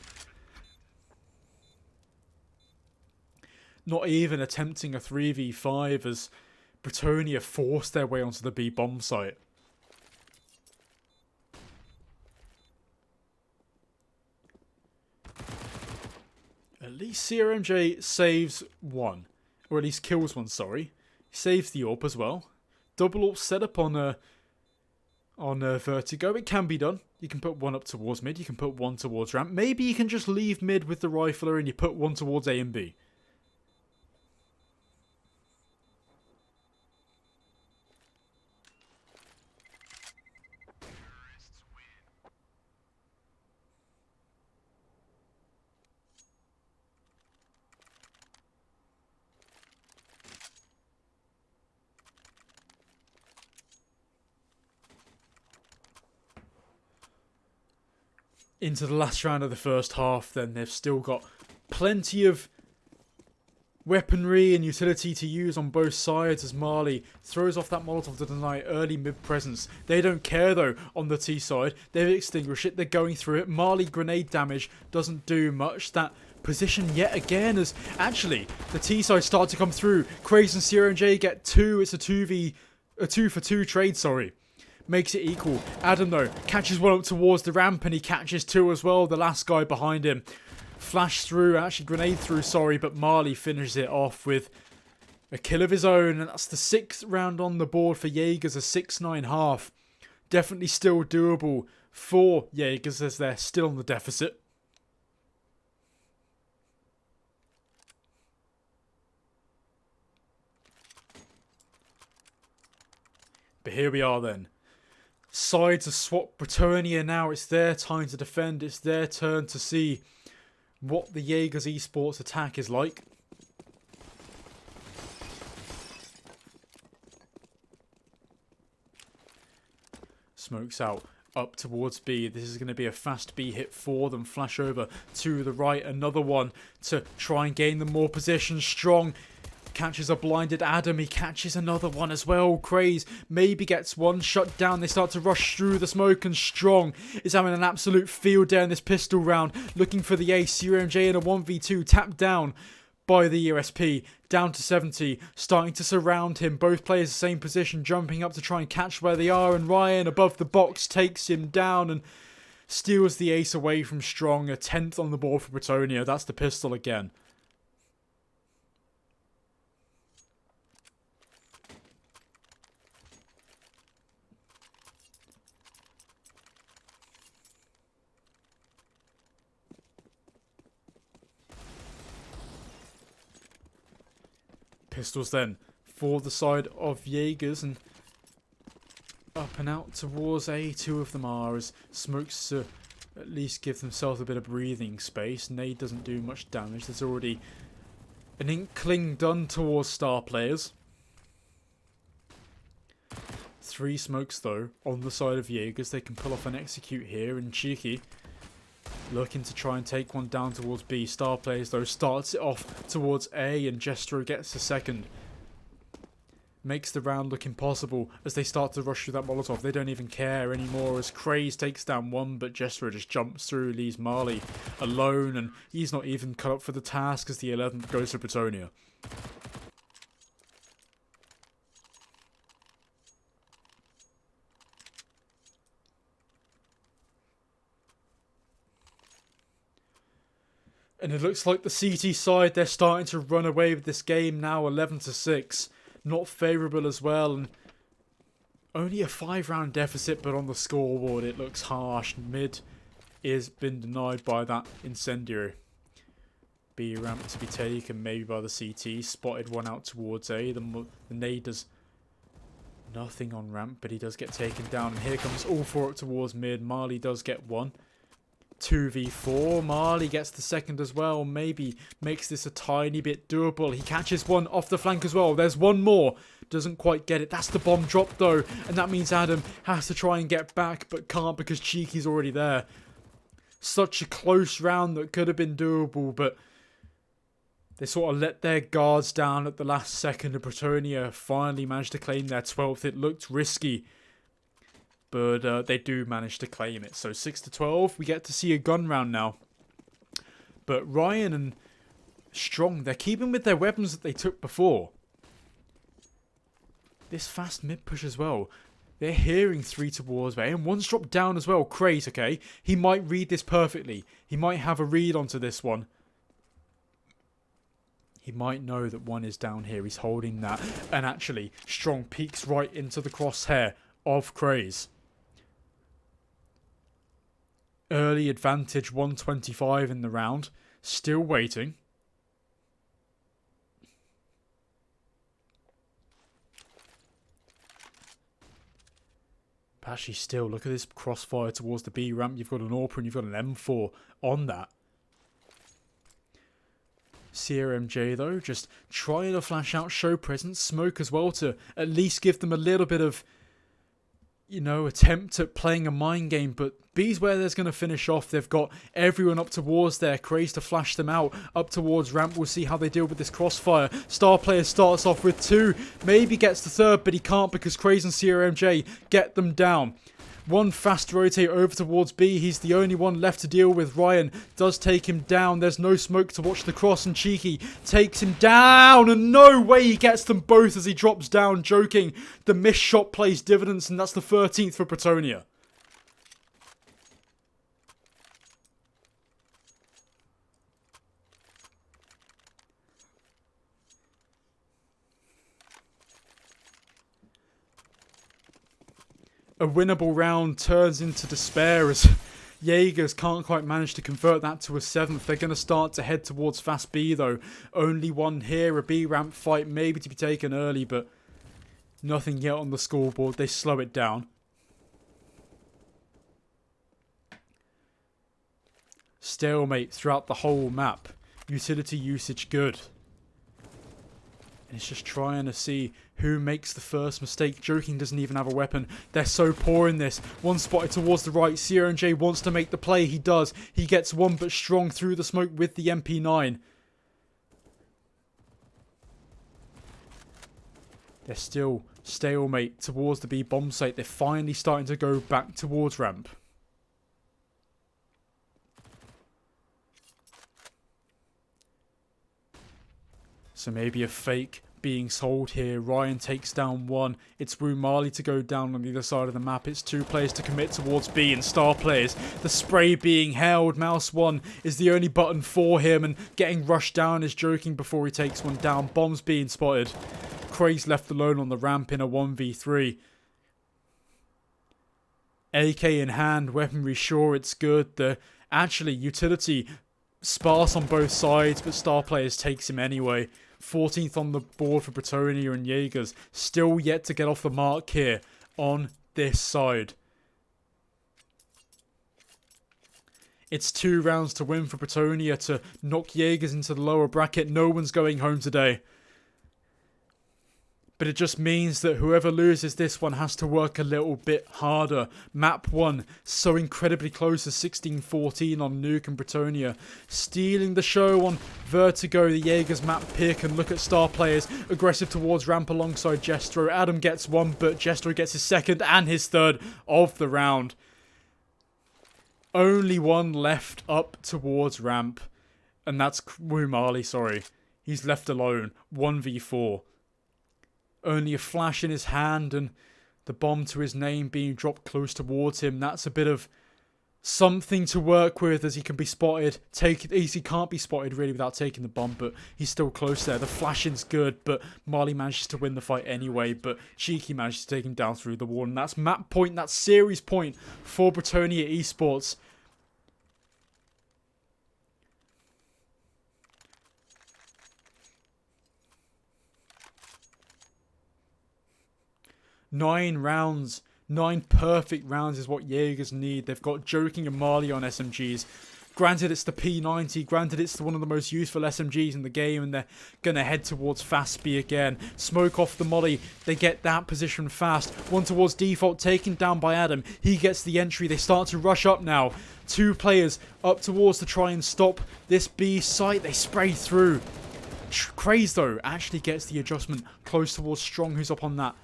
Not even attempting a 3v5 as Bretonia forced their way onto the B bomb site. At least CRMJ saves one. Or at least kills one, sorry. He saves the AWP as well. Double AWP set up on Vertigo. It can be done. You can put one up towards mid. You can put one towards ramp. Maybe you can just leave mid with the rifler and you put one towards A and B. Into the last round of the first half, then they've still got plenty of weaponry and utility to use on both sides as Marley throws off that Molotov to deny early mid presence. They don't care though on the T side. They've extinguished it. They're going through it. Marley grenade damage doesn't do much. That position yet again as actually the T side start to come through. Craze and CRMJ get two. It's a 2 for 2 trade, sorry. Makes it equal. Adam, though, catches one up towards the ramp and he catches two as well. The last guy behind him. Flash through, actually grenade through, sorry, but Marley finishes it off with a kill of his own. And that's the 6th round on the board for Jaegers, a 6-9 half. Definitely still doable for Jaegers as they're still on the deficit. But here we are then. Sides have swapped Bretonia now. It's their time to defend. It's their turn to see what the Jaegers Esports attack is like. Smokes out. Up towards B. This is going to be a fast B hit for them. Flash over to the right. Another one to try and gain them more position. Strong. Catches a blinded Adam. He catches another one as well. Craze maybe gets one shut down. They start to rush through the smoke and Strong is having an absolute field day in this pistol round. Looking for the ace. CRMJ in a 1v2. Tapped down by the USP. Down to 70. Starting to surround him. Both players the same position. Jumping up to try and catch where they are. And Ryan above the box takes him down and steals the ace away from Strong. A 10th on the board for Bretonia. That's the pistol again. Pistols then for the side of Jaegers and up and out towards A. Two of them are as Smokes to at least give themselves a bit of breathing space. Nade doesn't do much damage. There's already an inkling done towards star players. 3 smokes though on the side of Jaegers. They can pull off an execute here and Cheeky looking to try and take one down towards B. Star players though starts it off towards A and Jestro gets the second. Makes the round look impossible as they start to rush through that Molotov. They don't even care anymore as Craze takes down one, but Jestro just jumps through, leaves Marley alone, and he's not even cut up for the task as the 11th goes to Bretonia. And it looks like the CT side, they're starting to run away with this game now, 11-6. Not favourable as well, and only a 5-round deficit, but on the scoreboard it looks harsh. Mid is been denied by that incendiary. B ramp to be taken maybe by the CT. Spotted one out towards A. The nade does Nothing on ramp, but he does get taken down. And here comes all four up towards mid. Marley does get one. 2v4. Marley gets the second as well. Maybe makes this a tiny bit doable. He catches one off the flank as well. There's one more. Doesn't quite get it. That's the bomb drop though. And that means Adam has to try and get back, but can't because Cheeky's already there. Such a close round that could have been doable, but they sort of let their guards down at the last second. And Bretonia finally managed to claim their 12th. It looked risky, but they do manage to claim it. So 6-12, we get to see a gun round now. But Ryan and Strong, they're keeping with their weapons that they took before. This fast mid push as well. They're hearing 3 towards Bay, and one's dropped down as well. Crate, okay? He might read this perfectly. He might have a read onto this one. He might know that one is down here. He's holding that. And actually, Strong peeks right into the crosshair of Craze. Early advantage, 125 in the round. Still waiting. Actually, still, look at this crossfire towards the B ramp. You've got an AWP and you've got an M4 on that. CRMJ, though, just trying to flash out, show presence, smoke as well to at least give them a little bit of, you know, attempt at playing a mind game. But B's where there's going to finish off. They've got everyone up towards there. Craze to flash them out. Up towards ramp. We'll see how they deal with this crossfire. Star player starts off with 2. Maybe gets the 3rd, but he can't because Craze and CRMJ get them down. One fast rotate over towards B. He's the only one left to deal with. Ryan does take him down. There's no smoke to watch the cross, and Cheeky takes him down. And no way he gets them both as he drops down. Joking. The missed shot plays dividends, and that's the 13th for Bretonia. A winnable round turns into despair as Jaegers can't quite manage to convert that to a 7th. They're going to start to head towards Fast B though. Only one here, a B ramp fight maybe to be taken early, but nothing yet on the scoreboard. They slow it down. Stalemate throughout the whole map. Utility usage good. And it's just trying to see who makes the first mistake. Joking doesn't even have a weapon. They're so poor in this. One spotted towards the right. CRNJ wants to make the play. He does. He gets one, but Strong through the smoke with the MP9. They're still stalemate towards the B bomb site. They're finally starting to go back towards ramp. So maybe a fake being sold here. Ryan takes down one. It's Wu Marley to go down on the other side of the map. It's 2 players to commit towards B and star players. The spray being held. Mouse 1 is the only button for him, and getting rushed down is Joking before he takes one down. Bombs being spotted. Craze left alone on the ramp in a 1v3. AK in hand, weaponry sure it's good. The actually utility sparse on both sides, but star players takes him anyway. 14th on the board for Bretonia and Jaegers. Still yet to get off the mark here on this side. It's 2 rounds to win for Bretonia to knock Jaegers into the lower bracket. No one's going home today. But it just means that whoever loses this one has to work a little bit harder. Map 1, so incredibly close to 16-14 on Nuke and Bretonia. Stealing the show on Vertigo, the Jaegers map pick, and look at star players. Aggressive towards ramp alongside Jestro. Adam gets one, but Jestro gets his 2nd and his 3rd of the round. Only one left up towards ramp. And that's Wu Marley, sorry. He's left alone. 1v4. Only a flash in his hand and the bomb to his name being dropped close towards him. That's a bit of something to work with as he can be spotted. He can't be spotted really without taking the bomb, but he's still close there. The flashing's good, but Marley manages to win the fight anyway, but Cheeky manages to take him down through the wall. And that's map point, that's series point for Bretonia Esports. 9 rounds. 9 perfect rounds is what Jaegers need. They've got Joking and Marley on SMGs. Granted, it's the P90. Granted, it's one of the most useful SMGs in the game. And they're going to head towards Fast B again. Smoke off the molly. They get that position fast. One towards default, taken down by Adam. He gets the entry. They start to rush up now. 2 players up towards to try and stop this B site. They spray through. Craze, though, actually gets the adjustment close towards Strong, who's up on that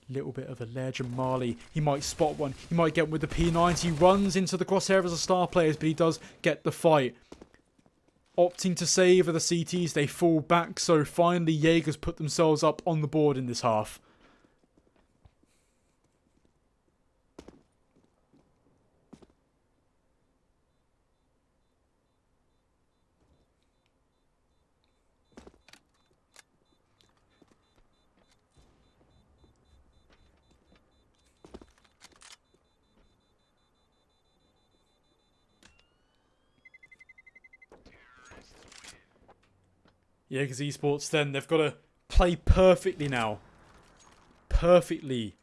little bit of a ledge. And Marley, he might spot one. He might get with the P90. He runs into the crosshair as a star players, but he does get the fight. Opting to save the CTs, they fall back. So finally, Jaegers put themselves up on the board in this half. Jaegers Esports, then, they've got to play perfectly now. Perfectly.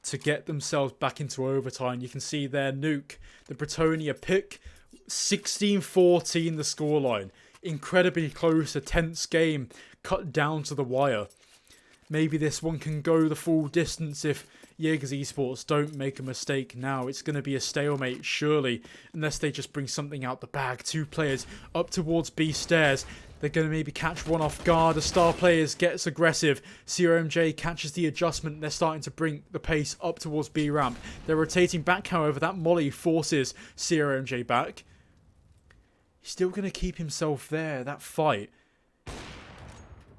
To get themselves back into overtime. You can see their nuke, the Bretonia pick. 16-14 the scoreline. Incredibly close, a tense game. Cut down to the wire. Maybe this one can go the full distance if Jaegers Esports don't make a mistake now. It's going to be a stalemate, surely. Unless they just bring something out the bag. 2 players up towards B stairs. They're going to maybe catch one off guard. The star players gets aggressive. CRMJ catches the adjustment. They're starting to bring the pace up towards B ramp. They're rotating back, however. That molly forces CRMJ back. He's still going to keep himself there. That fight.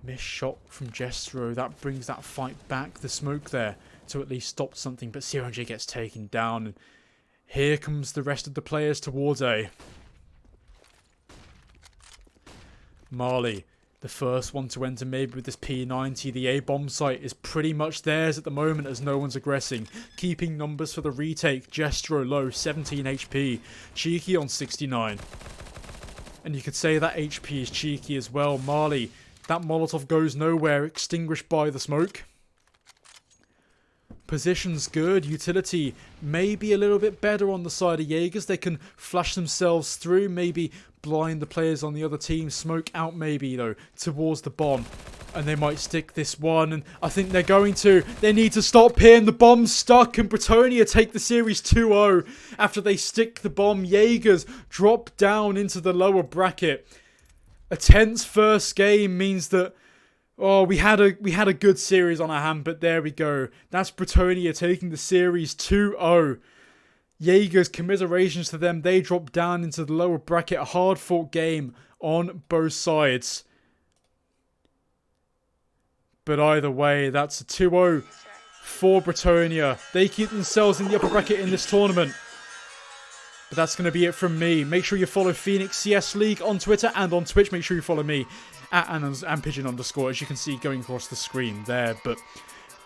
Missed shot from Jestro. That brings that fight back. The smoke there to at least stop something. But CRMJ gets taken down. And here comes the rest of the players towards A. Marley, the first one to enter maybe with this P90. The A bomb site is pretty much theirs at the moment as no one's aggressing. Keeping numbers for the retake. Jestro low, 17 HP. Cheeky on 69. And you could say that HP is cheeky as well. Marley, that Molotov goes nowhere, extinguished by the smoke. Position's good. Utility maybe a little bit better on the side of Jaegers. They can flash themselves through, maybe blind the players on the other team. Smoke out maybe, though, towards the bomb. And they might stick this one. And I think they're going to. They need to stop here. And the bomb's stuck. And Bretonia take the series 2-0 after they stick the bomb. Jaegers drop down into the lower bracket. A tense first game means that we had a good series on our hand, but there we go. That's Bretonia taking the series 2-0. Jaegers, commiserations to them. They drop down into the lower bracket. A hard-fought game on both sides. But either way, that's a 2-0 for Bretonia. They keep themselves in the upper bracket in this tournament. But that's going to be it from me. Make sure you follow Phoenix CS League on Twitter and on Twitch. Make sure you follow me at @Pigeon_, as you can see going across the screen there. But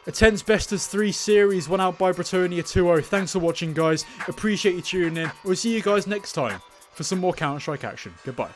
a tense best of 3 series won out by Bretonia 2-0. Thanks for watching, guys. Appreciate you tuning in. We'll see you guys next time for some more Counter-Strike action. Goodbye.